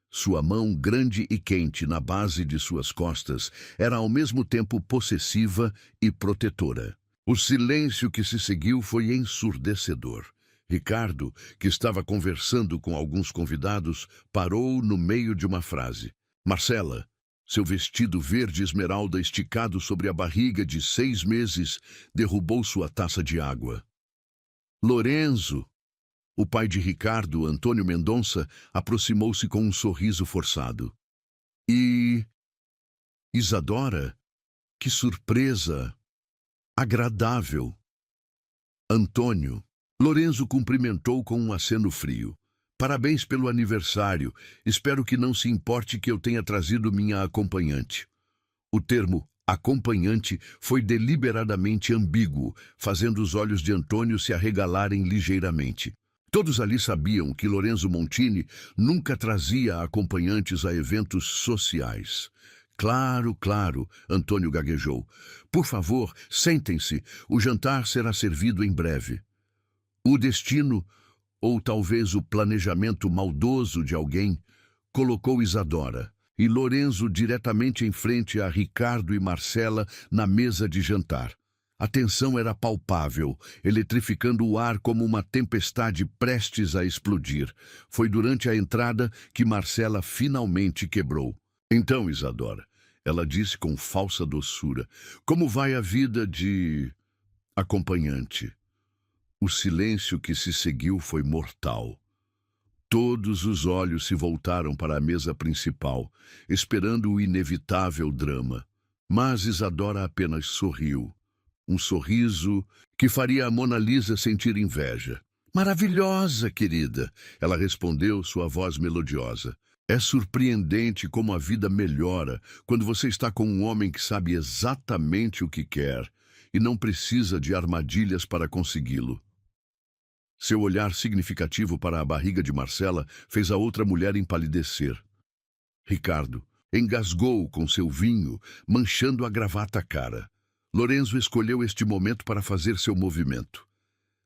Sua mão grande e quente na base de suas costas era ao mesmo tempo possessiva e protetora. O silêncio que se seguiu foi ensurdecedor. Ricardo, que estava conversando com alguns convidados, parou no meio de uma frase. Marcela, seu vestido verde esmeralda esticado sobre a barriga de 6 meses, derrubou sua taça de água. Lorenzo, o pai de Ricardo, Antônio Mendonça, aproximou-se com um sorriso forçado. E... Isadora? Que surpresa! Agradável! Antônio. Lorenzo cumprimentou com um aceno frio. Parabéns pelo aniversário. Espero que não se importe que eu tenha trazido minha acompanhante. O termo acompanhante foi deliberadamente ambíguo, fazendo os olhos de Antônio se arregalarem ligeiramente. Todos ali sabiam que Lorenzo Montini nunca trazia acompanhantes a eventos sociais. Claro, claro, Antônio gaguejou. Por favor, sentem-se. O jantar será servido em breve. O destino, ou talvez o planejamento maldoso de alguém, colocou Isadora e Lorenzo diretamente em frente a Ricardo e Marcela na mesa de jantar. A tensão era palpável, eletrificando o ar como uma tempestade prestes a explodir. Foi durante a entrada que Marcela finalmente quebrou. Então, Isadora, ela disse com falsa doçura, como vai a vida de acompanhante? O silêncio que se seguiu foi mortal. Todos os olhos se voltaram para a mesa principal, esperando o inevitável drama. Mas Isadora apenas sorriu. Um sorriso que faria a Mona Lisa sentir inveja. Maravilhosa, querida, ela respondeu, sua voz melodiosa. É surpreendente como a vida melhora quando você está com um homem que sabe exatamente o que quer e não precisa de armadilhas para consegui-lo. Seu olhar significativo para a barriga de Marcela fez a outra mulher empalidecer. Ricardo engasgou com seu vinho, manchando a gravata cara. Lorenzo escolheu este momento para fazer seu movimento.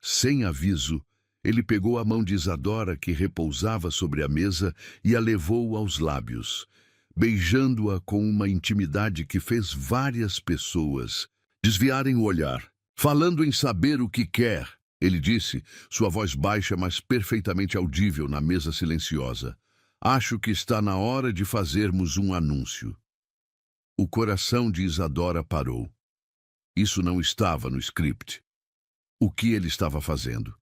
Sem aviso, ele pegou a mão de Isadora, que repousava sobre a mesa, e a levou aos lábios, beijando-a com uma intimidade que fez várias pessoas desviarem o olhar. Falando em saber o que quer, ele disse, sua voz baixa, mas perfeitamente audível na mesa silenciosa. Acho que está na hora de fazermos um anúncio. O coração de Isadora parou. Isso não estava no script. O que ele estava fazendo?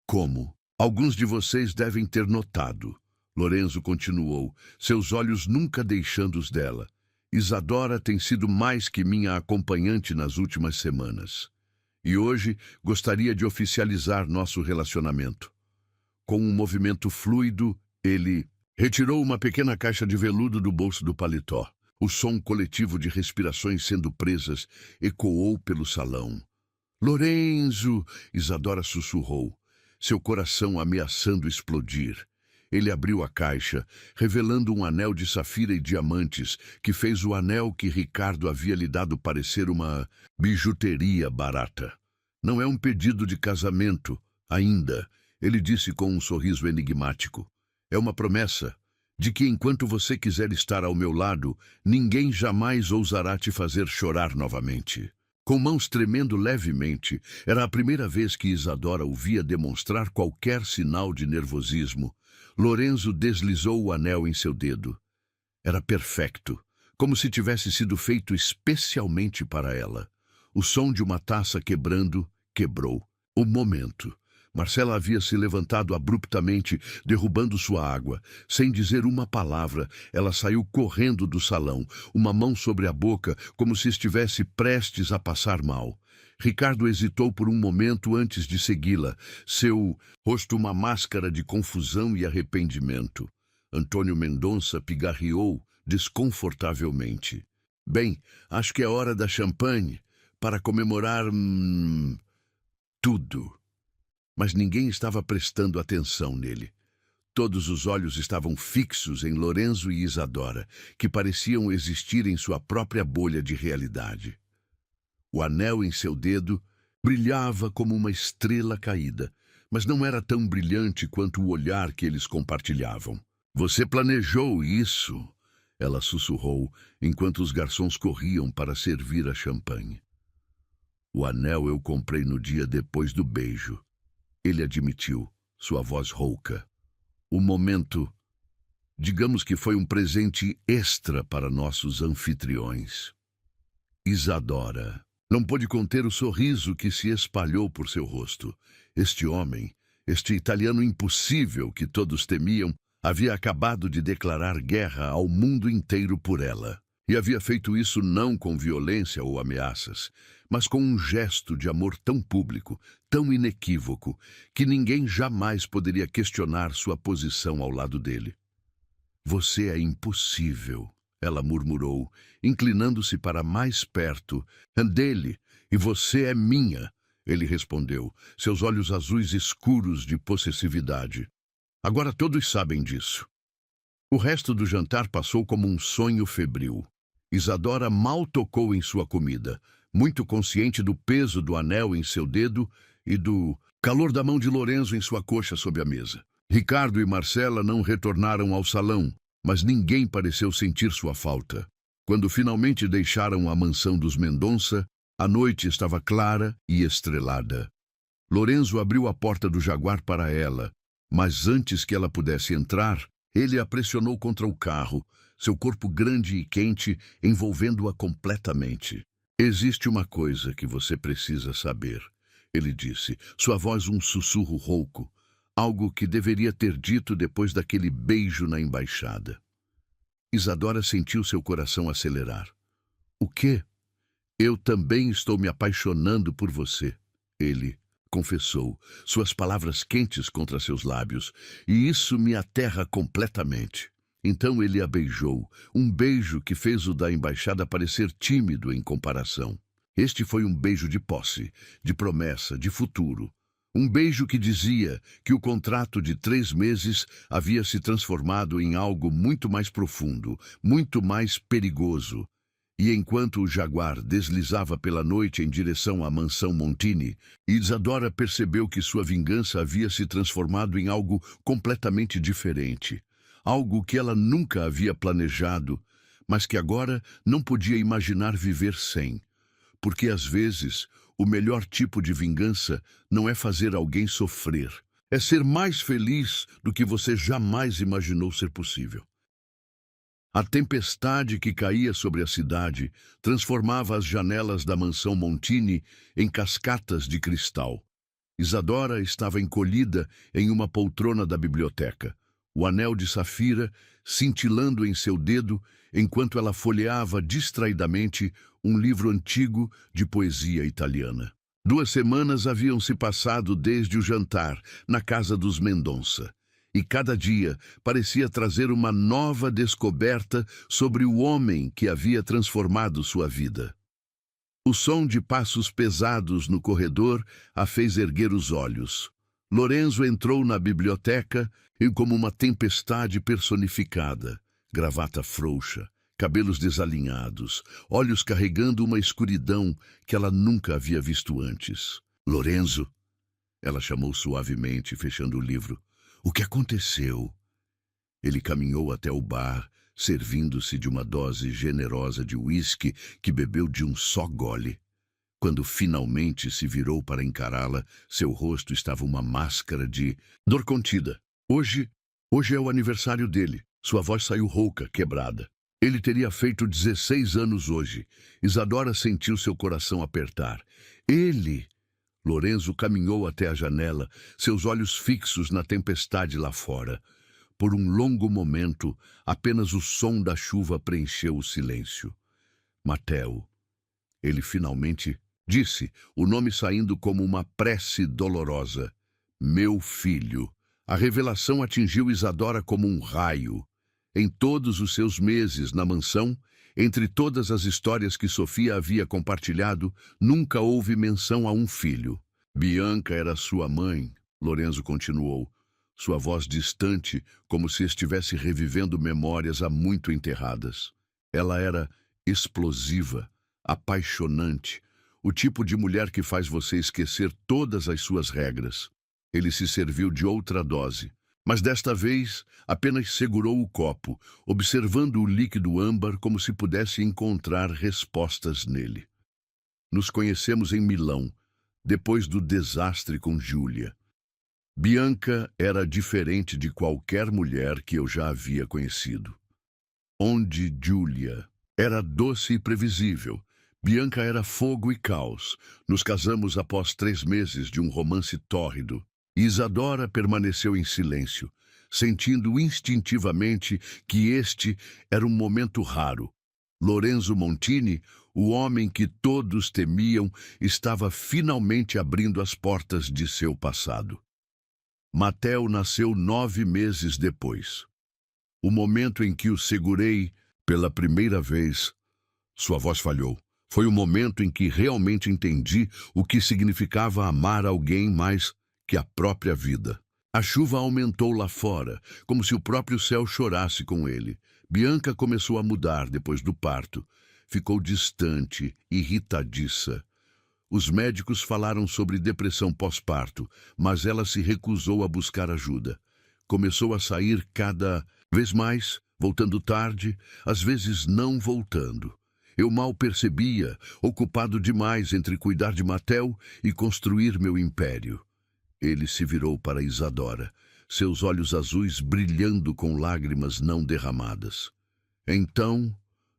Como? Alguns de vocês devem ter notado. Lorenzo continuou, seus olhos nunca deixando os dela. Isadora tem sido mais que minha acompanhante nas últimas semanas. E hoje gostaria de oficializar nosso relacionamento. Com um movimento fluido, ele retirou uma pequena caixa de veludo do bolso do paletó. O som coletivo de respirações sendo presas ecoou pelo salão. Lorenzo! Isadora sussurrou, seu coração ameaçando explodir. Ele abriu a caixa, revelando um anel de safira e diamantes, que fez o anel que Ricardo havia lhe dado parecer uma bijuteria barata. Não é um pedido de casamento, ainda, ele disse com um sorriso enigmático. É uma promessa de que enquanto você quiser estar ao meu lado, ninguém jamais ousará te fazer chorar novamente. Com mãos tremendo levemente, era a primeira vez que Isadora o via demonstrar qualquer sinal de nervosismo. Lorenzo deslizou o anel em seu dedo. Era perfeito, como se tivesse sido feito especialmente para ela. O som de uma taça quebrando quebrou. O momento. Marcela havia se levantado abruptamente, derrubando sua água. Sem dizer uma palavra, ela saiu correndo do salão, uma mão sobre a boca, como se estivesse prestes a passar mal. Ricardo hesitou por um momento antes de segui-la, seu rosto uma máscara de confusão e arrependimento. Antônio Mendonça pigarreou desconfortavelmente. Bem, acho que é hora da champanhe, para comemorar... tudo. Mas ninguém estava prestando atenção nele. Todos os olhos estavam fixos em Lorenzo e Isadora, que pareciam existir em sua própria bolha de realidade. O anel em seu dedo brilhava como uma estrela caída, mas não era tão brilhante quanto o olhar que eles compartilhavam. "Você planejou isso?" ela sussurrou, enquanto os garçons corriam para servir a champanhe. "O anel eu comprei no dia depois do beijo." Ele admitiu, sua voz rouca. "O momento, digamos que foi um presente extra para nossos anfitriões." Isadora não pôde conter o sorriso que se espalhou por seu rosto. Este homem, este italiano impossível que todos temiam, havia acabado de declarar guerra ao mundo inteiro por ela. E havia feito isso não com violência ou ameaças, mas com um gesto de amor tão público, tão inequívoco, que ninguém jamais poderia questionar sua posição ao lado dele. "Você é impossível", ela murmurou, inclinando-se para mais perto. "Dele, e você é minha", ele respondeu, seus olhos azuis escuros de possessividade. "Agora todos sabem disso." O resto do jantar passou como um sonho febril. Isadora mal tocou em sua comida, muito consciente do peso do anel em seu dedo e do calor da mão de Lorenzo em sua coxa sob a mesa. Ricardo e Marcela não retornaram ao salão, mas ninguém pareceu sentir sua falta. Quando finalmente deixaram a mansão dos Mendonça, a noite estava clara e estrelada. Lorenzo abriu a porta do Jaguar para ela, mas antes que ela pudesse entrar, ele a pressionou contra o carro, seu corpo grande e quente envolvendo-a completamente. "Existe uma coisa que você precisa saber", ele disse, sua voz um sussurro rouco, algo que deveria ter dito depois daquele beijo na embaixada. Isadora sentiu seu coração acelerar. "O quê?" "Eu também estou me apaixonando por você", ele confessou, suas palavras quentes contra seus lábios, "e isso me aterra completamente." Então ele a beijou, um beijo que fez o da embaixada parecer tímido em comparação. Este foi um beijo de posse, de promessa, de futuro. Um beijo que dizia que o contrato de 3 meses havia se transformado em algo muito mais profundo, muito mais perigoso. E enquanto o Jaguar deslizava pela noite em direção à mansão Montini, Isadora percebeu que sua vingança havia se transformado em algo completamente diferente. Algo que ela nunca havia planejado, mas que agora não podia imaginar viver sem. Porque às vezes, o melhor tipo de vingança não é fazer alguém sofrer. É ser mais feliz do que você jamais imaginou ser possível. A tempestade que caía sobre a cidade transformava as janelas da mansão Montini em cascatas de cristal. Isadora estava encolhida em uma poltrona da biblioteca, o anel de safira cintilando em seu dedo enquanto ela folheava distraidamente um livro antigo de poesia italiana. 2 semanas haviam se passado desde o jantar na casa dos Mendonça, e cada dia parecia trazer uma nova descoberta sobre o homem que havia transformado sua vida. O som de passos pesados no corredor a fez erguer os olhos. Lorenzo entrou na biblioteca e como uma tempestade personificada, gravata frouxa, cabelos desalinhados, olhos carregando uma escuridão que ela nunca havia visto antes. "Lorenzo", ela chamou suavemente, fechando o livro. "O que aconteceu?" Ele caminhou até o bar, servindo-se de uma dose generosa de uísque que bebeu de um só gole. Quando finalmente se virou para encará-la, seu rosto estava uma máscara de dor contida. Hoje é o aniversário dele. Sua voz saiu rouca, quebrada. Ele teria feito 16 anos hoje. Isadora sentiu seu coração apertar. Ele... Lorenzo caminhou até a janela, seus olhos fixos na tempestade lá fora. Por um longo momento, apenas o som da chuva preencheu o silêncio. Mateo. Ele finalmente disse, o nome saindo como uma prece dolorosa. Meu filho. A revelação atingiu Isadora como um raio. Em todos os seus meses na mansão, entre todas as histórias que Sofia havia compartilhado, nunca houve menção a um filho. Bianca era sua mãe, Lorenzo continuou, sua voz distante, como se estivesse revivendo memórias há muito enterradas. Ela era explosiva, apaixonante, o tipo de mulher que faz você esquecer todas as suas regras. Ele se serviu de outra dose, mas desta vez apenas segurou o copo, observando o líquido âmbar como se pudesse encontrar respostas nele. Nos conhecemos em Milão, depois do desastre com Júlia. Bianca era diferente de qualquer mulher que eu já havia conhecido. Onde Júlia era doce e previsível, Bianca era fogo e caos. Nos casamos após 3 meses de um romance tórrido. Isadora permaneceu em silêncio, sentindo instintivamente que este era um momento raro. Lorenzo Montini, o homem que todos temiam, estava finalmente abrindo as portas de seu passado. Mateo nasceu 9 meses depois. O momento em que o segurei pela primeira vez, sua voz falhou. Foi o momento em que realmente entendi o que significava amar alguém mais que a própria vida. A chuva aumentou lá fora, como se o próprio céu chorasse com ele. Bianca começou a mudar depois do parto. Ficou distante, irritadiça. Os médicos falaram sobre depressão pós-parto, mas ela se recusou a buscar ajuda. Começou a sair cada vez mais, voltando tarde, às vezes não voltando. Eu mal percebia, ocupado demais entre cuidar de Mateo e construir meu império. Ele se virou para Isadora, seus olhos azuis brilhando com lágrimas não derramadas. Então,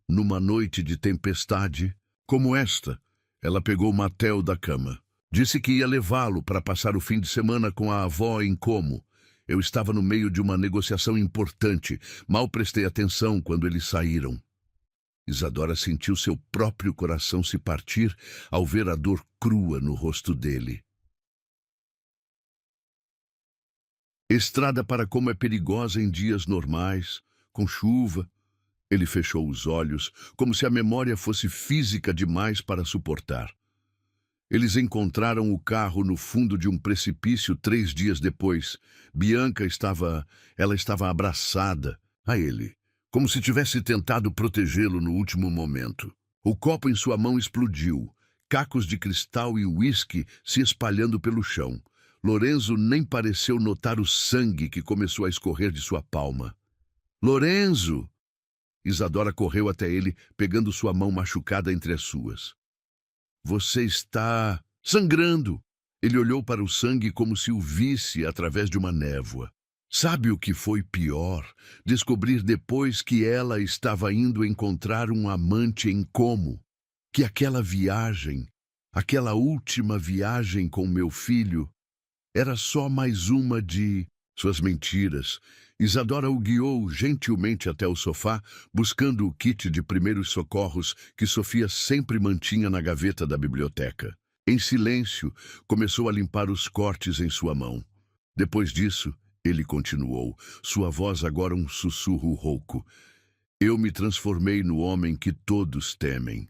numa noite de tempestade, como esta, ela pegou Mateo da cama. Disse que ia levá-lo para passar o fim de semana com a avó em Como. Eu estava no meio de uma negociação importante. Mal prestei atenção quando eles saíram. Isadora sentiu seu próprio coração se partir ao ver a dor crua no rosto dele. Estrada para Como é perigosa em dias normais, com chuva. Ele fechou os olhos, como se a memória fosse física demais para suportar. Eles encontraram o carro no fundo de um precipício 3 dias depois. Bianca estava abraçada a ele, como se tivesse tentado protegê-lo no último momento. O copo em sua mão explodiu, cacos de cristal e uísque se espalhando pelo chão. Lorenzo nem pareceu notar o sangue que começou a escorrer de sua palma. Lorenzo! Isadora correu até ele, pegando sua mão machucada entre as suas. Você está sangrando! Ele olhou para o sangue como se o visse através de uma névoa. Sabe o que foi pior? Descobrir depois que ela estava indo encontrar um amante em Como. Que aquela viagem, aquela última viagem com meu filho, era só mais uma de suas mentiras. Isadora o guiou gentilmente até o sofá, buscando o kit de primeiros socorros que Sofia sempre mantinha na gaveta da biblioteca. Em silêncio, começou a limpar os cortes em sua mão. Depois disso, ele continuou, sua voz agora um sussurro rouco. Eu me transformei no homem que todos temem,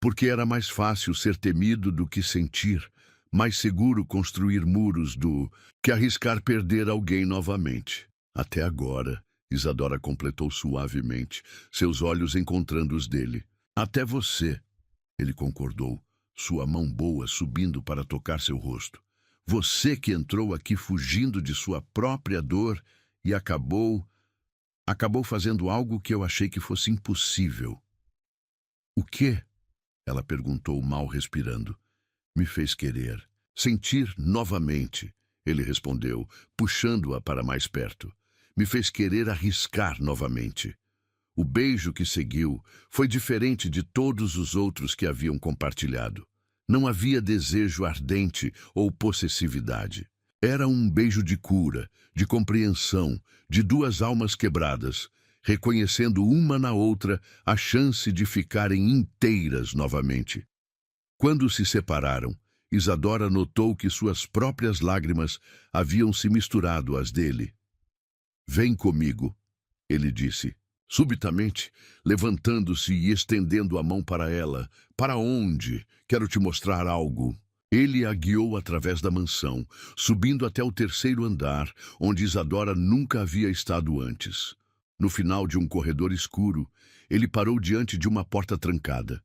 porque era mais fácil ser temido do que sentir, mais seguro construir muros do que arriscar perder alguém novamente. Até agora, Isadora completou suavemente, seus olhos encontrando os dele. Até você, ele concordou, sua mão boa subindo para tocar seu rosto. Você que entrou aqui fugindo de sua própria dor e acabou fazendo algo que eu achei que fosse impossível. O quê? Ela perguntou, mal respirando. Me fez querer, sentir novamente, ele respondeu, puxando-a para mais perto. Me fez querer arriscar novamente. O beijo que seguiu foi diferente de todos os outros que haviam compartilhado. Não havia desejo ardente ou possessividade. Era um beijo de cura, de compreensão, de duas almas quebradas, reconhecendo uma na outra a chance de ficarem inteiras novamente. Quando se separaram, Isadora notou que suas próprias lágrimas haviam se misturado às dele. "Vem comigo", ele disse, subitamente, levantando-se e estendendo a mão para ela. "Para onde? Quero te mostrar algo." Ele a guiou através da mansão, subindo até o terceiro andar, onde Isadora nunca havia estado antes. No final de um corredor escuro, ele parou diante de uma porta trancada.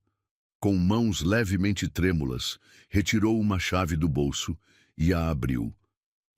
Com mãos levemente trêmulas, retirou uma chave do bolso e a abriu.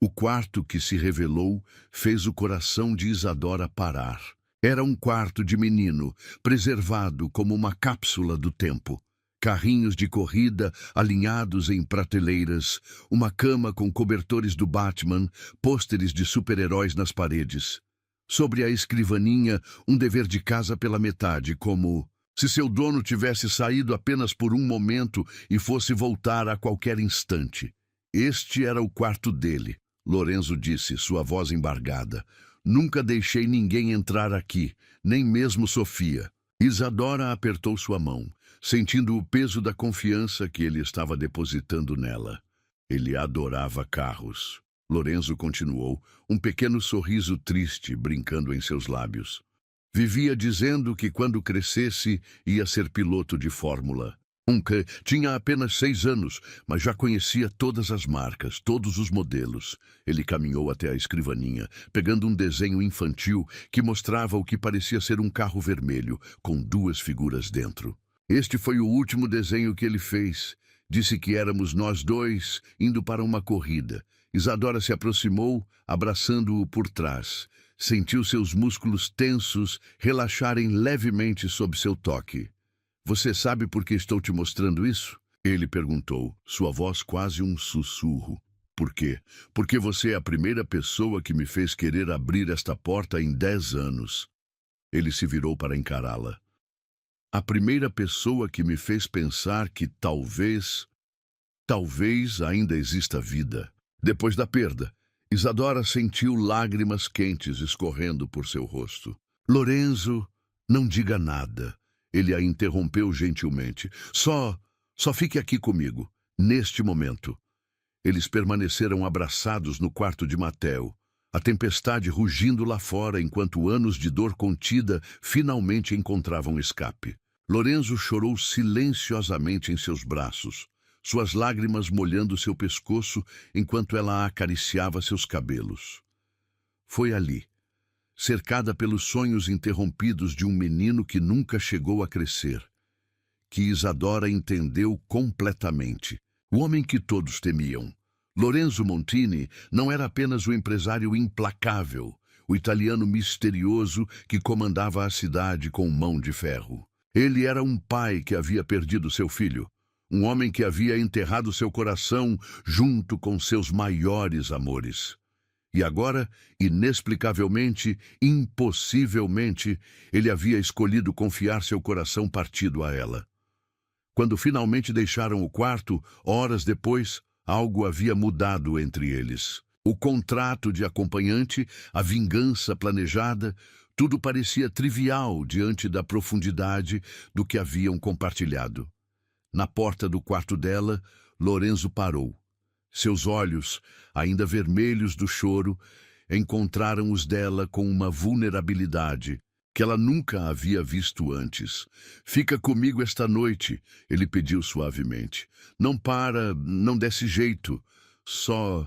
O quarto que se revelou fez o coração de Isadora parar. Era um quarto de menino, preservado como uma cápsula do tempo. Carrinhos de corrida alinhados em prateleiras, uma cama com cobertores do Batman, pôsteres de super-heróis nas paredes. Sobre a escrivaninha, um dever de casa pela metade, como se seu dono tivesse saído apenas por um momento e fosse voltar a qualquer instante. Este era o quarto dele, Lorenzo disse, sua voz embargada. "Nunca deixei ninguém entrar aqui, nem mesmo Sofia." Isadora apertou sua mão, sentindo o peso da confiança que ele estava depositando nela. Ele adorava carros. Lorenzo continuou, um pequeno sorriso triste brincando em seus lábios. Vivia dizendo que quando crescesse ia ser piloto de Fórmula 1. Tinha apenas 6 anos, mas já conhecia todas as marcas, todos os modelos. Ele caminhou até a escrivaninha, pegando um desenho infantil que mostrava o que parecia ser um carro vermelho, com 2 figuras dentro. Este foi o último desenho que ele fez. Disse que éramos nós dois indo para uma corrida. Isadora se aproximou, abraçando-o por trás. Sentiu seus músculos tensos relaxarem levemente sob seu toque. "Você sabe por que estou te mostrando isso?" Ele perguntou, sua voz quase um sussurro. "Por quê? Porque você é a primeira pessoa que me fez querer abrir esta porta em 10 anos. Ele se virou para encará-la. "A primeira pessoa que me fez pensar que talvez ainda exista vida." Depois da perda, Isadora sentiu lágrimas quentes escorrendo por seu rosto. "Lorenzo, não diga nada." Ele a interrompeu gentilmente. Só fique aqui comigo, neste momento." Eles permaneceram abraçados no quarto de Mateo, a tempestade rugindo lá fora enquanto anos de dor contida finalmente encontravam escape. Lorenzo chorou silenciosamente em seus braços, suas lágrimas molhando seu pescoço enquanto ela acariciava seus cabelos. Foi ali, cercada pelos sonhos interrompidos de um menino que nunca chegou a crescer, que Isadora entendeu completamente. O homem que todos temiam. Lorenzo Montini não era apenas o empresário implacável, o italiano misterioso que comandava a cidade com mão de ferro. Ele era um pai que havia perdido seu filho, um homem que havia enterrado seu coração junto com seus maiores amores. E agora, inexplicavelmente, impossivelmente, ele havia escolhido confiar seu coração partido a ela. Quando finalmente deixaram o quarto, horas depois, algo havia mudado entre eles. O contrato de acompanhante, a vingança planejada, tudo parecia trivial diante da profundidade do que haviam compartilhado. Na porta do quarto dela, Lorenzo parou. Seus olhos, ainda vermelhos do choro, encontraram os dela com uma vulnerabilidade que ela nunca havia visto antes. "Fica comigo esta noite", ele pediu suavemente. Não desse jeito. Só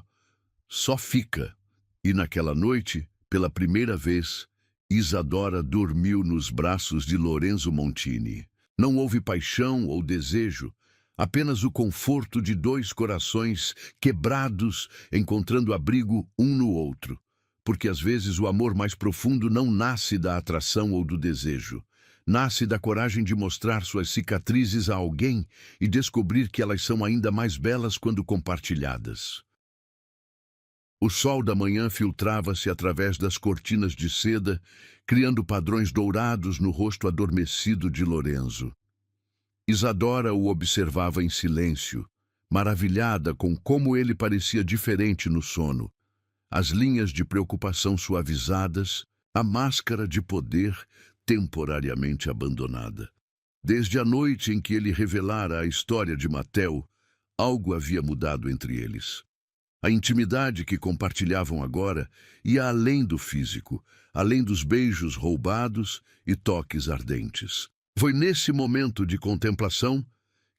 fica." E naquela noite, pela primeira vez, Isadora dormiu nos braços de Lorenzo Montini. Não houve paixão ou desejo, apenas o conforto de 2 corações quebrados encontrando abrigo um no outro. Porque às vezes o amor mais profundo não nasce da atração ou do desejo. Nasce da coragem de mostrar suas cicatrizes a alguém e descobrir que elas são ainda mais belas quando compartilhadas. O sol da manhã filtrava-se através das cortinas de seda, criando padrões dourados no rosto adormecido de Lorenzo. Isadora o observava em silêncio, maravilhada com como ele parecia diferente no sono. As linhas de preocupação suavizadas, a máscara de poder temporariamente abandonada. Desde a noite em que ele revelara a história de Mateo, algo havia mudado entre eles. A intimidade que compartilhavam agora ia além do físico, além dos beijos roubados e toques ardentes. Foi nesse momento de contemplação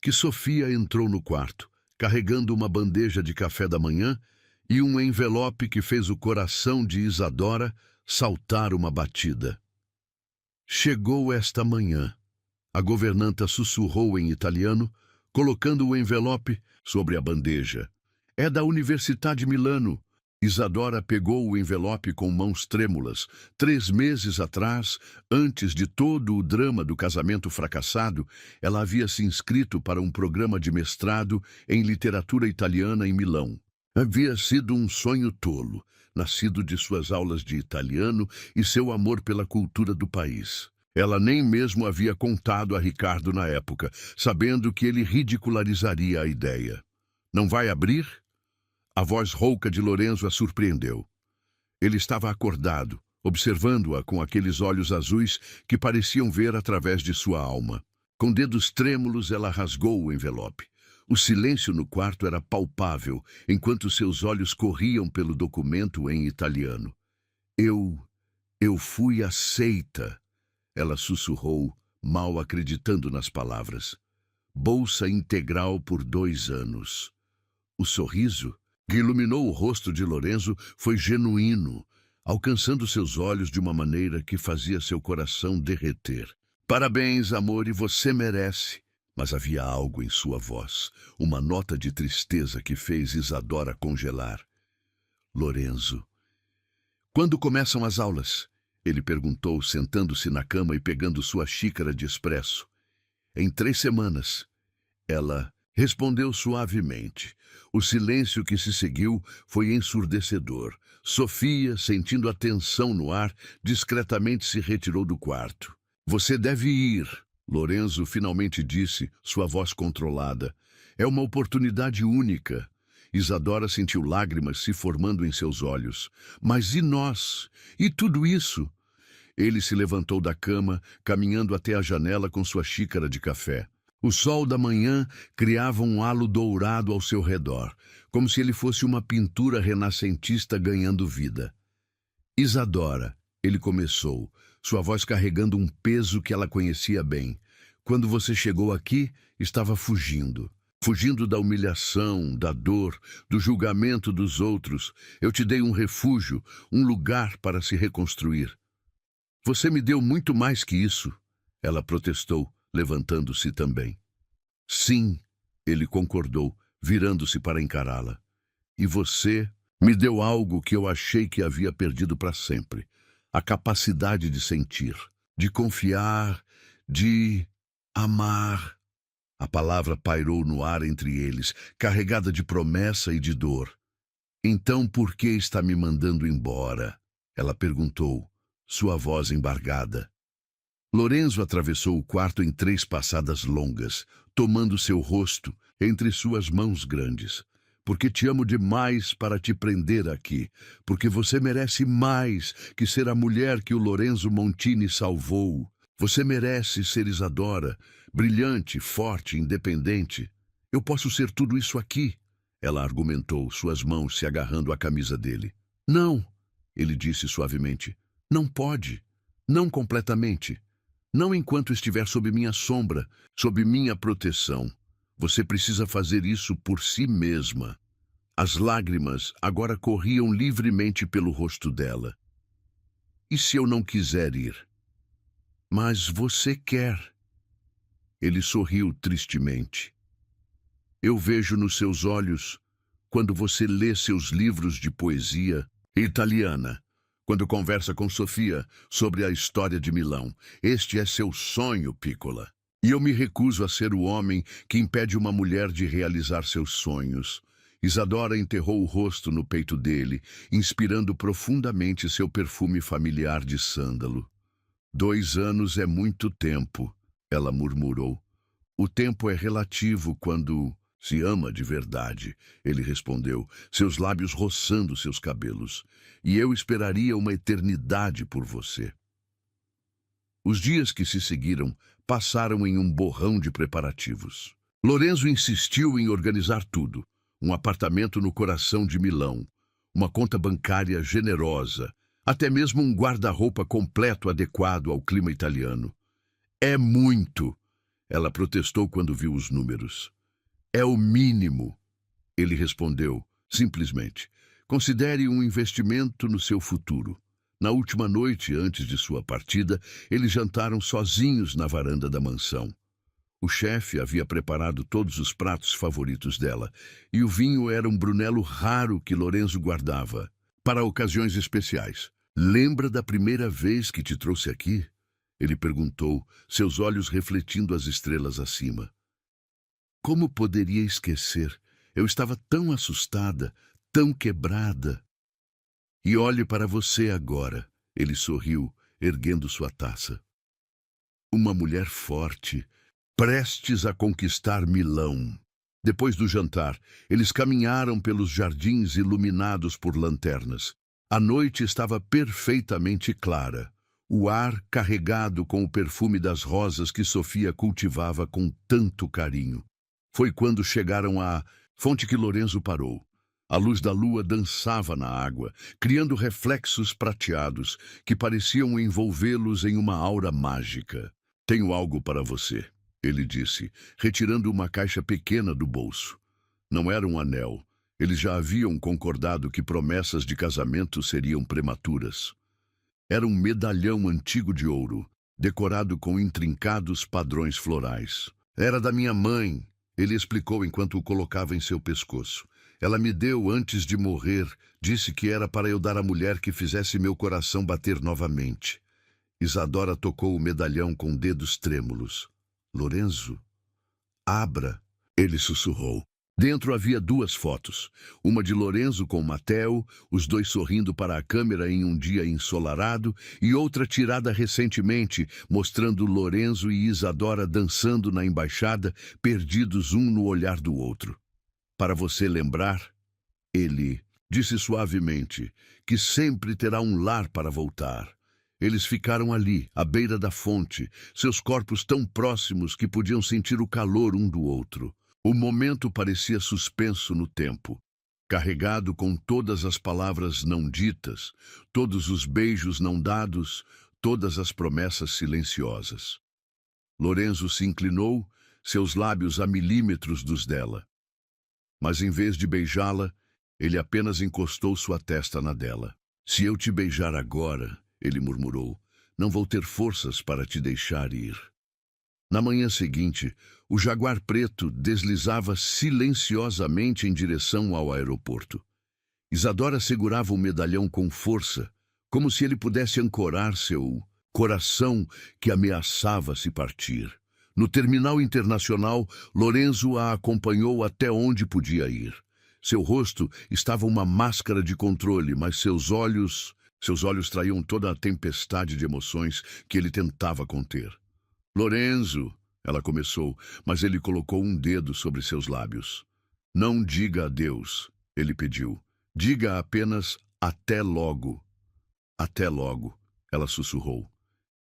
que Sofia entrou no quarto, carregando uma bandeja de café da manhã e um envelope que fez o coração de Isadora saltar uma batida. Chegou esta manhã. A governanta sussurrou em italiano, colocando o envelope sobre a bandeja. É da Universidade de Milano. Isadora pegou o envelope com mãos trêmulas. 3 meses atrás, antes de todo o drama do casamento fracassado, ela havia se inscrito para um programa de mestrado em literatura italiana em Milão. Havia sido um sonho tolo, nascido de suas aulas de italiano e seu amor pela cultura do país. Ela nem mesmo havia contado a Ricardo na época, sabendo que ele ridicularizaria a ideia. Não vai abrir? A voz rouca de Lorenzo a surpreendeu. Ele estava acordado, observando-a com aqueles olhos azuis que pareciam ver através de sua alma. Com dedos trêmulos, ela rasgou o envelope. O silêncio no quarto era palpável, enquanto seus olhos corriam pelo documento em italiano. Eu fui aceita, ela sussurrou, mal acreditando nas palavras. Bolsa integral por 2 anos. O sorriso que iluminou o rosto de Lorenzo foi genuíno, alcançando seus olhos de uma maneira que fazia seu coração derreter. Parabéns, amor, e você merece. Mas havia algo em sua voz, uma nota de tristeza que fez Isadora congelar. Lorenzo. Quando começam as aulas? Ele perguntou, sentando-se na cama e pegando sua xícara de expresso. Em 3 semanas. Ela respondeu suavemente. O silêncio que se seguiu foi ensurdecedor. Sofia, sentindo a tensão no ar, discretamente se retirou do quarto. Você deve ir, Lorenzo finalmente disse, sua voz controlada. É uma oportunidade única. Isadora sentiu lágrimas se formando em seus olhos. Mas e nós? E tudo isso? Ele se levantou da cama, caminhando até a janela com sua xícara de café. O sol da manhã criava um halo dourado ao seu redor, como se ele fosse uma pintura renascentista ganhando vida. Isadora, ele começou, sua voz carregando um peso que ela conhecia bem. Quando você chegou aqui, estava fugindo. Fugindo da humilhação, da dor, do julgamento dos outros. Eu te dei um refúgio, um lugar para se reconstruir. Você me deu muito mais que isso, ela protestou, levantando-se também. Sim, ele concordou, virando-se para encará-la. E você me deu algo que eu achei que havia perdido para sempre. A capacidade de sentir, de confiar, de amar. A palavra pairou no ar entre eles, carregada de promessa e de dor. Então por que está me mandando embora? Ela perguntou, sua voz embargada. Lorenzo atravessou o quarto em 3 passadas longas, tomando seu rosto entre suas mãos grandes. Porque te amo demais para te prender aqui, porque você merece mais que ser a mulher que o Lorenzo Montini salvou. Você merece ser Isadora, brilhante, forte, independente. Eu posso ser tudo isso aqui, ela argumentou, suas mãos se agarrando à camisa dele. Não, ele disse suavemente. Não pode. Não completamente. Não enquanto estiver sob minha sombra, sob minha proteção. Você precisa fazer isso por si mesma. As lágrimas agora corriam livremente pelo rosto dela. E se eu não quiser ir? Mas você quer. Ele sorriu tristemente. Eu vejo nos seus olhos, quando você lê seus livros de poesia italiana, quando conversa com Sofia sobre a história de Milão. Este é seu sonho, Piccola. E eu me recuso a ser o homem que impede uma mulher de realizar seus sonhos. Isadora enterrou o rosto no peito dele, inspirando profundamente seu perfume familiar de sândalo. 2 anos é muito tempo, ela murmurou. O tempo é relativo quando se ama de verdade, ele respondeu, seus lábios roçando seus cabelos. E eu esperaria uma eternidade por você. Os dias que se seguiram passaram em um borrão de preparativos. Lorenzo insistiu em organizar tudo. Um apartamento no coração de Milão, uma conta bancária generosa, até mesmo um guarda-roupa completo adequado ao clima italiano. É muito, ela protestou quando viu os números. É o mínimo, ele respondeu, simplesmente. Considere um investimento no seu futuro. Na última noite, antes de sua partida, eles jantaram sozinhos na varanda da mansão. O chefe havia preparado todos os pratos favoritos dela, e o vinho era um Brunello raro que Lorenzo guardava, para ocasiões especiais. Lembra da primeira vez que te trouxe aqui? Ele perguntou, seus olhos refletindo as estrelas acima. Como poderia esquecer? Eu estava tão assustada, tão quebrada. E olhe para você agora, ele sorriu, erguendo sua taça. Uma mulher forte, prestes a conquistar Milão. Depois do jantar, eles caminharam pelos jardins iluminados por lanternas. A noite estava perfeitamente clara, o ar carregado com o perfume das rosas que Sofia cultivava com tanto carinho. Foi quando chegaram à fonte que Lorenzo parou. A luz da lua dançava na água, criando reflexos prateados que pareciam envolvê-los em uma aura mágica. Tenho algo para você, ele disse, retirando uma caixa pequena do bolso. Não era um anel. Eles já haviam concordado que promessas de casamento seriam prematuras. Era um medalhão antigo de ouro, decorado com intrincados padrões florais. Era da minha mãe, ele explicou enquanto o colocava em seu pescoço. Ela me deu antes de morrer, disse que era para eu dar à mulher que fizesse meu coração bater novamente. Isadora tocou o medalhão com dedos trêmulos. Lorenzo, abra, ele sussurrou. Dentro havia 2 fotos, uma de Lorenzo com Matteo, os dois sorrindo para a câmera em um dia ensolarado, e outra tirada recentemente, mostrando Lorenzo e Isadora dançando na embaixada, perdidos um no olhar do outro. Para você lembrar, ele disse suavemente, que sempre terá um lar para voltar. Eles ficaram ali, à beira da fonte, seus corpos tão próximos que podiam sentir o calor um do outro. O momento parecia suspenso no tempo, carregado com todas as palavras não ditas, todos os beijos não dados, todas as promessas silenciosas. Lorenzo se inclinou, seus lábios a milímetros dos dela. Mas em vez de beijá-la, ele apenas encostou sua testa na dela. Se eu te beijar agora, ele murmurou, não vou ter forças para te deixar ir. Na manhã seguinte, o jaguar preto deslizava silenciosamente em direção ao aeroporto. Isadora segurava o medalhão com força, como se ele pudesse ancorar seu coração que ameaçava se partir. No terminal internacional, Lorenzo a acompanhou até onde podia ir. Seu rosto estava uma máscara de controle, mas seus olhos traíam toda a tempestade de emoções que ele tentava conter. Lorenzo, ela começou, mas ele colocou um dedo sobre seus lábios. Não diga adeus, ele pediu. Diga apenas até logo. Até logo, ela sussurrou.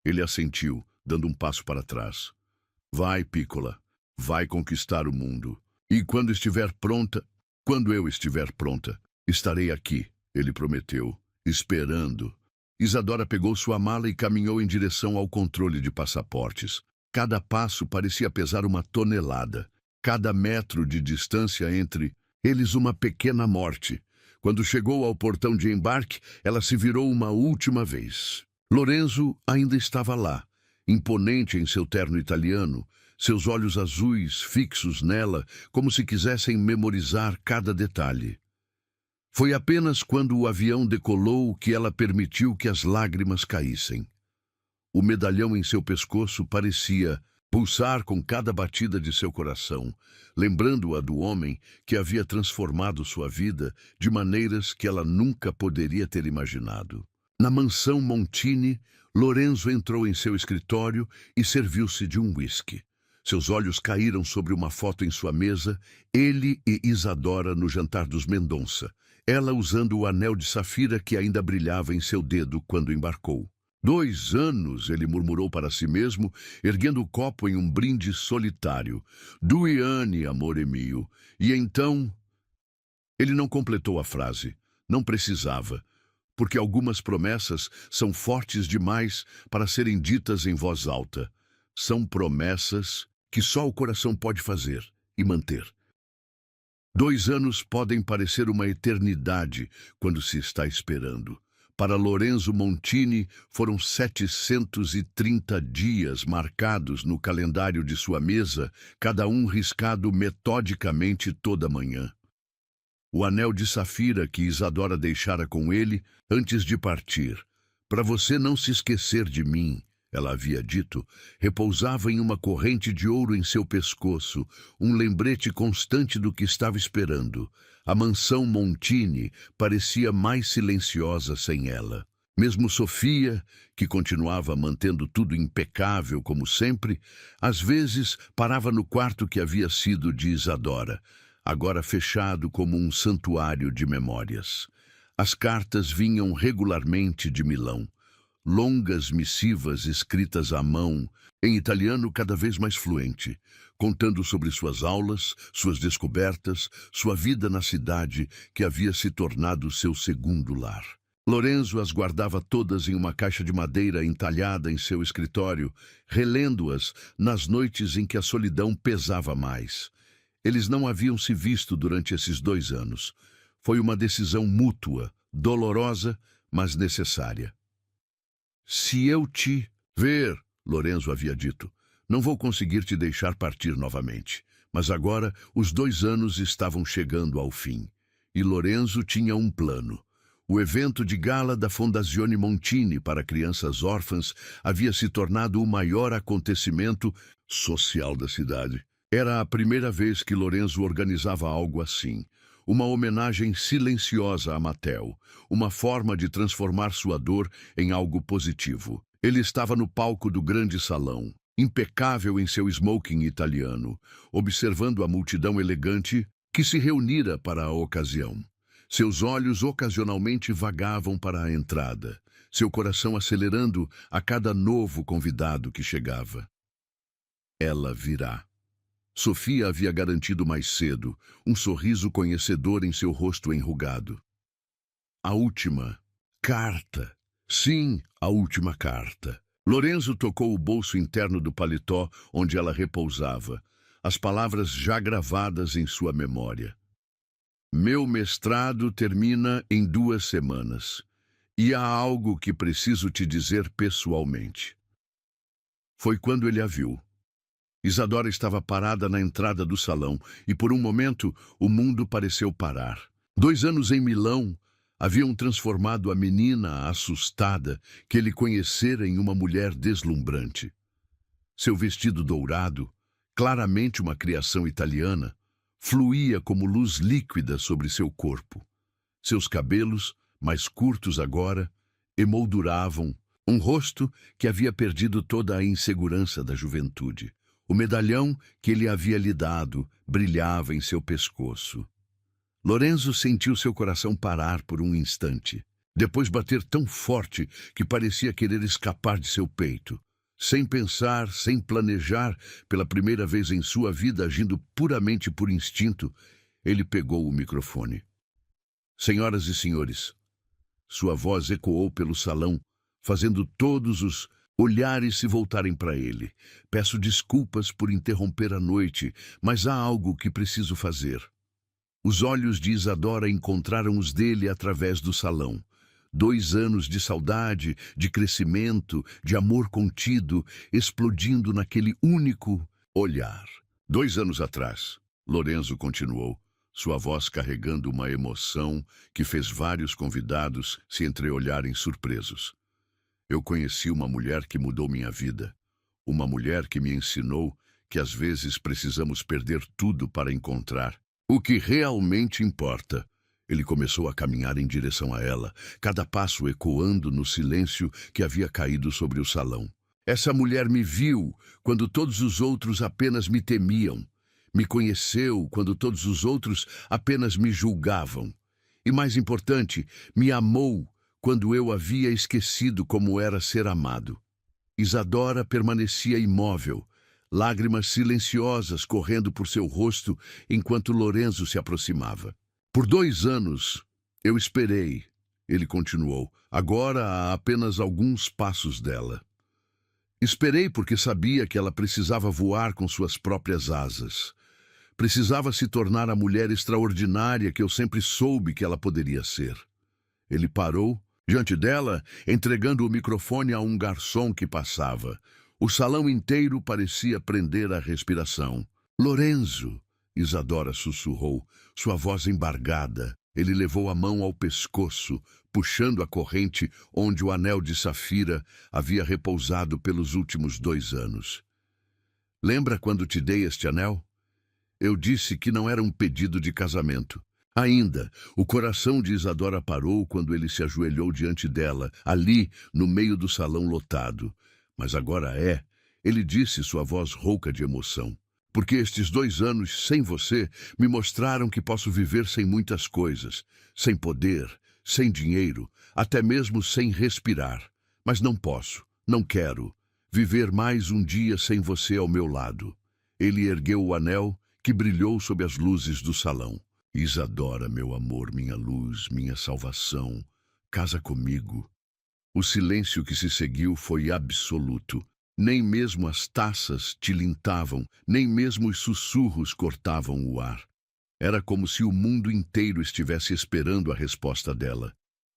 Ele assentiu, dando um passo para trás. Vai, Piccola, vai conquistar o mundo. E quando eu estiver pronta, estarei aqui, ele prometeu, esperando. Isadora pegou sua mala e caminhou em direção ao controle de passaportes. Cada passo parecia pesar uma tonelada. Cada metro de distância entre eles uma pequena morte. Quando chegou ao portão de embarque, ela se virou uma última vez. Lorenzo ainda estava lá, imponente em seu terno italiano, seus olhos azuis fixos nela, como se quisessem memorizar cada detalhe. Foi apenas quando o avião decolou que ela permitiu que as lágrimas caíssem. O medalhão em seu pescoço parecia pulsar com cada batida de seu coração, lembrando-a do homem que havia transformado sua vida de maneiras que ela nunca poderia ter imaginado. Na mansão Montini, Lorenzo entrou em seu escritório e serviu-se de um uísque. Seus olhos caíram sobre uma foto em sua mesa, ele e Isadora no jantar dos Mendonça, ela usando o anel de safira que ainda brilhava em seu dedo quando embarcou. 2 anos, ele murmurou para si mesmo, erguendo o copo em um brinde solitário. Due anni, amore mio. E então... Ele não completou a frase. Não precisava, porque algumas promessas são fortes demais para serem ditas em voz alta. São promessas que só o coração pode fazer e manter. 2 anos podem parecer uma eternidade quando se está esperando. Para Lorenzo Montini, foram 730 dias marcados no calendário de sua mesa, cada um riscado metodicamente toda manhã. O anel de safira que Isadora deixara com ele antes de partir. Para você não se esquecer de mim, ela havia dito, repousava em uma corrente de ouro em seu pescoço, um lembrete constante do que estava esperando. A mansão Montini parecia mais silenciosa sem ela. Mesmo Sofia, que continuava mantendo tudo impecável como sempre, às vezes parava no quarto que havia sido de Isadora, agora fechado como um santuário de memórias. As cartas vinham regularmente de Milão. Longas missivas escritas à mão, em italiano cada vez mais fluente, contando sobre suas aulas, suas descobertas, sua vida na cidade que havia se tornado seu segundo lar. Lorenzo as guardava todas em uma caixa de madeira entalhada em seu escritório, relendo-as nas noites em que a solidão pesava mais. Eles não haviam se visto durante esses 2 anos. Foi uma decisão mútua, dolorosa, mas necessária. Se eu te ver, Lorenzo havia dito, não vou conseguir te deixar partir novamente. Mas agora os 2 anos estavam chegando ao fim. E Lorenzo tinha um plano. O evento de gala da Fondazione Montini para crianças órfãs havia se tornado o maior acontecimento social da cidade. Era a primeira vez que Lorenzo organizava algo assim. Uma homenagem silenciosa a Mattel, uma forma de transformar sua dor em algo positivo. Ele estava no palco do grande salão, impecável em seu smoking italiano, observando a multidão elegante que se reunira para a ocasião. Seus olhos ocasionalmente vagavam para a entrada, seu coração acelerando a cada novo convidado que chegava. Ela virá. Sofia havia garantido mais cedo, um sorriso conhecedor em seu rosto enrugado. A última carta. Sim, a última carta. Lorenzo tocou o bolso interno do paletó onde ela repousava, as palavras já gravadas em sua memória. Meu mestrado termina em 2 semanas, e há algo que preciso te dizer pessoalmente. Foi quando ele a viu. Isadora estava parada na entrada do salão e, por um momento, o mundo pareceu parar. 2 anos em Milão haviam transformado a menina assustada que ele conhecera em uma mulher deslumbrante. Seu vestido dourado, claramente uma criação italiana, fluía como luz líquida sobre seu corpo. Seus cabelos, mais curtos agora, emolduravam um rosto que havia perdido toda a insegurança da juventude. O medalhão que ele havia lhe dado brilhava em seu pescoço. Lorenzo sentiu seu coração parar por um instante, depois bater tão forte que parecia querer escapar de seu peito. Sem pensar, sem planejar, pela primeira vez em sua vida agindo puramente por instinto, ele pegou o microfone. Senhoras e senhores, sua voz ecoou pelo salão, fazendo todos os olhares se voltarem para ele. Peço desculpas por interromper a noite, mas há algo que preciso fazer. Os olhos de Isadora encontraram os dele através do salão. 2 anos de saudade, de crescimento, de amor contido, explodindo naquele único olhar. 2 anos atrás, Lorenzo continuou, sua voz carregando uma emoção que fez vários convidados se entreolharem surpresos. Eu conheci uma mulher que mudou minha vida. Uma mulher que me ensinou que às vezes precisamos perder tudo para encontrar o que realmente importa. Ele começou a caminhar em direção a ela, cada passo ecoando no silêncio que havia caído sobre o salão. Essa mulher me viu quando todos os outros apenas me temiam. Me conheceu quando todos os outros apenas me julgavam. E mais importante, me amou quando eu havia esquecido como era ser amado. Isadora permanecia imóvel, lágrimas silenciosas correndo por seu rosto enquanto Lorenzo se aproximava. Por 2 anos, eu esperei, ele continuou, agora a apenas alguns passos dela. Esperei porque sabia que ela precisava voar com suas próprias asas. Precisava se tornar a mulher extraordinária que eu sempre soube que ela poderia ser. Ele parou diante dela, entregando o microfone a um garçom que passava. O salão inteiro parecia prender a respiração. Lorenzo, Isadora sussurrou, sua voz embargada. Ele levou a mão ao pescoço, puxando a corrente onde o anel de safira havia repousado pelos últimos 2 anos. Lembra quando te dei este anel? Eu disse que não era um pedido de casamento. Ainda, o coração de Isadora parou quando ele se ajoelhou diante dela, ali, no meio do salão lotado. Mas agora ele disse, sua voz rouca de emoção. Porque estes 2 anos sem você me mostraram que posso viver sem muitas coisas, sem poder, sem dinheiro, até mesmo sem respirar. Mas não posso, não quero, viver mais um dia sem você ao meu lado. Ele ergueu o anel que brilhou sob as luzes do salão. Isadora, meu amor, minha luz, minha salvação, casa comigo. O silêncio que se seguiu foi absoluto. Nem mesmo as taças tilintavam, nem mesmo os sussurros cortavam o ar. Era como se o mundo inteiro estivesse esperando a resposta dela.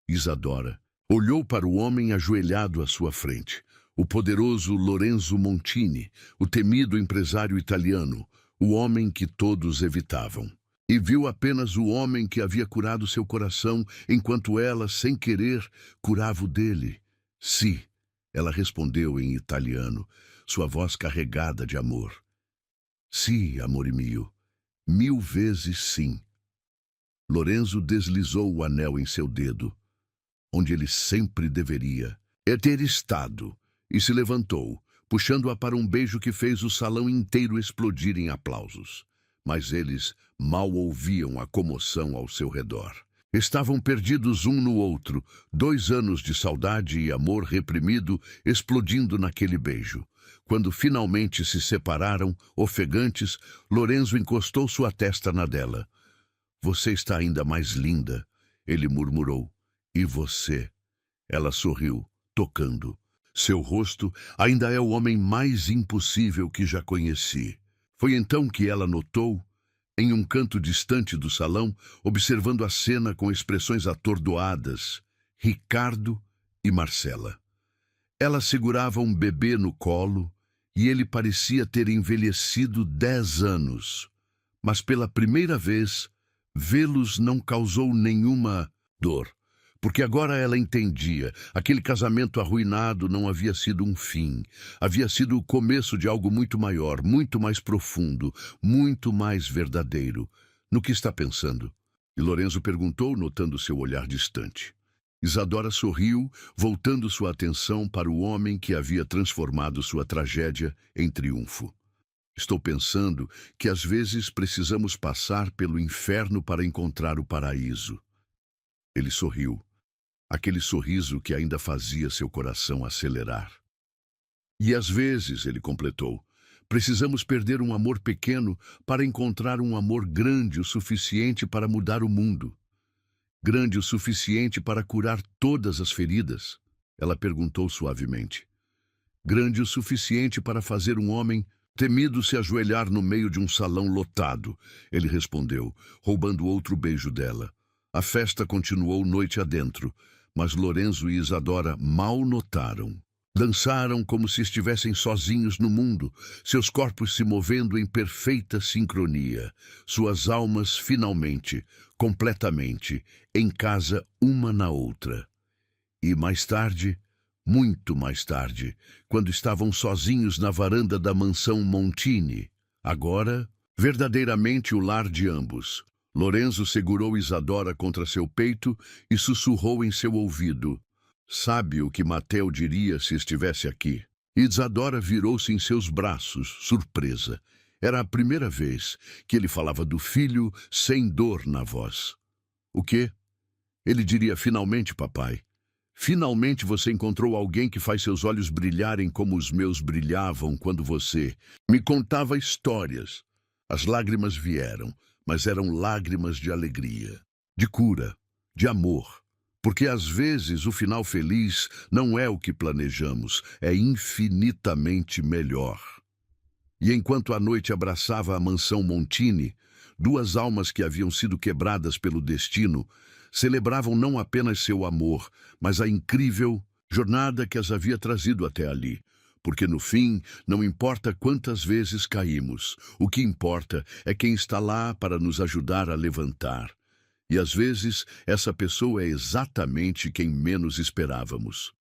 Isadora olhou para o homem ajoelhado à sua frente, o poderoso Lorenzo Montini, o temido empresário italiano, o homem que todos evitavam. E viu apenas o homem que havia curado seu coração, enquanto ela, sem querer, curava o dele. Sì, ela respondeu em italiano, sua voz carregada de amor. Sì, amore mio, 1000 vezes sim. Lorenzo deslizou o anel em seu dedo, onde ele sempre deveria ter estado, e se levantou, puxando-a para um beijo que fez o salão inteiro explodir em aplausos. Mas eles mal ouviam a comoção ao seu redor. Estavam perdidos um no outro, 2 anos de saudade e amor reprimido explodindo naquele beijo. Quando finalmente se separaram, ofegantes, Lorenzo encostou sua testa na dela. Você está ainda mais linda, ele murmurou. E você? Ela sorriu, tocando. Seu rosto ainda é o homem mais impossível que já conheci. Foi então que ela notou, em um canto distante do salão, observando a cena com expressões atordoadas, Ricardo e Marcela. Ela segurava um bebê no colo e ele parecia ter envelhecido 10 anos. Mas pela primeira vez, vê-los não causou nenhuma dor. Porque agora ela entendia, aquele casamento arruinado não havia sido um fim, havia sido o começo de algo muito maior, muito mais profundo, muito mais verdadeiro. No que está pensando? E Lorenzo perguntou, notando seu olhar distante. Isadora sorriu, voltando sua atenção para o homem que havia transformado sua tragédia em triunfo. Estou pensando que às vezes precisamos passar pelo inferno para encontrar o paraíso. Ele sorriu. Aquele sorriso que ainda fazia seu coração acelerar. E às vezes, ele completou, precisamos perder um amor pequeno para encontrar um amor grande o suficiente para mudar o mundo. Grande o suficiente para curar todas as feridas? Ela perguntou suavemente. Grande o suficiente para fazer um homem temido se ajoelhar no meio de um salão lotado? Ele respondeu, roubando outro beijo dela. A festa continuou noite adentro, mas Lorenzo e Isadora mal notaram. Dançaram como se estivessem sozinhos no mundo, seus corpos se movendo em perfeita sincronia, suas almas finalmente, completamente, em casa uma na outra. E mais tarde, muito mais tarde, quando estavam sozinhos na varanda da mansão Montini, agora, verdadeiramente o lar de ambos, Lorenzo segurou Isadora contra seu peito e sussurrou em seu ouvido: "Sabe o que Mateo diria se estivesse aqui?" Isadora virou-se em seus braços, surpresa. Era a primeira vez que ele falava do filho sem dor na voz. "O quê?" Ele diria: "Finalmente, papai. Finalmente você encontrou alguém que faz seus olhos brilharem como os meus brilhavam quando você me contava histórias." As lágrimas vieram, mas eram lágrimas de alegria, de cura, de amor. Porque às vezes o final feliz não é o que planejamos, é infinitamente melhor. E enquanto a noite abraçava a mansão Montini, duas almas que haviam sido quebradas pelo destino celebravam não apenas seu amor, mas a incrível jornada que as havia trazido até ali. Porque no fim, não importa quantas vezes caímos, o que importa é quem está lá para nos ajudar a levantar. E às vezes, essa pessoa é exatamente quem menos esperávamos.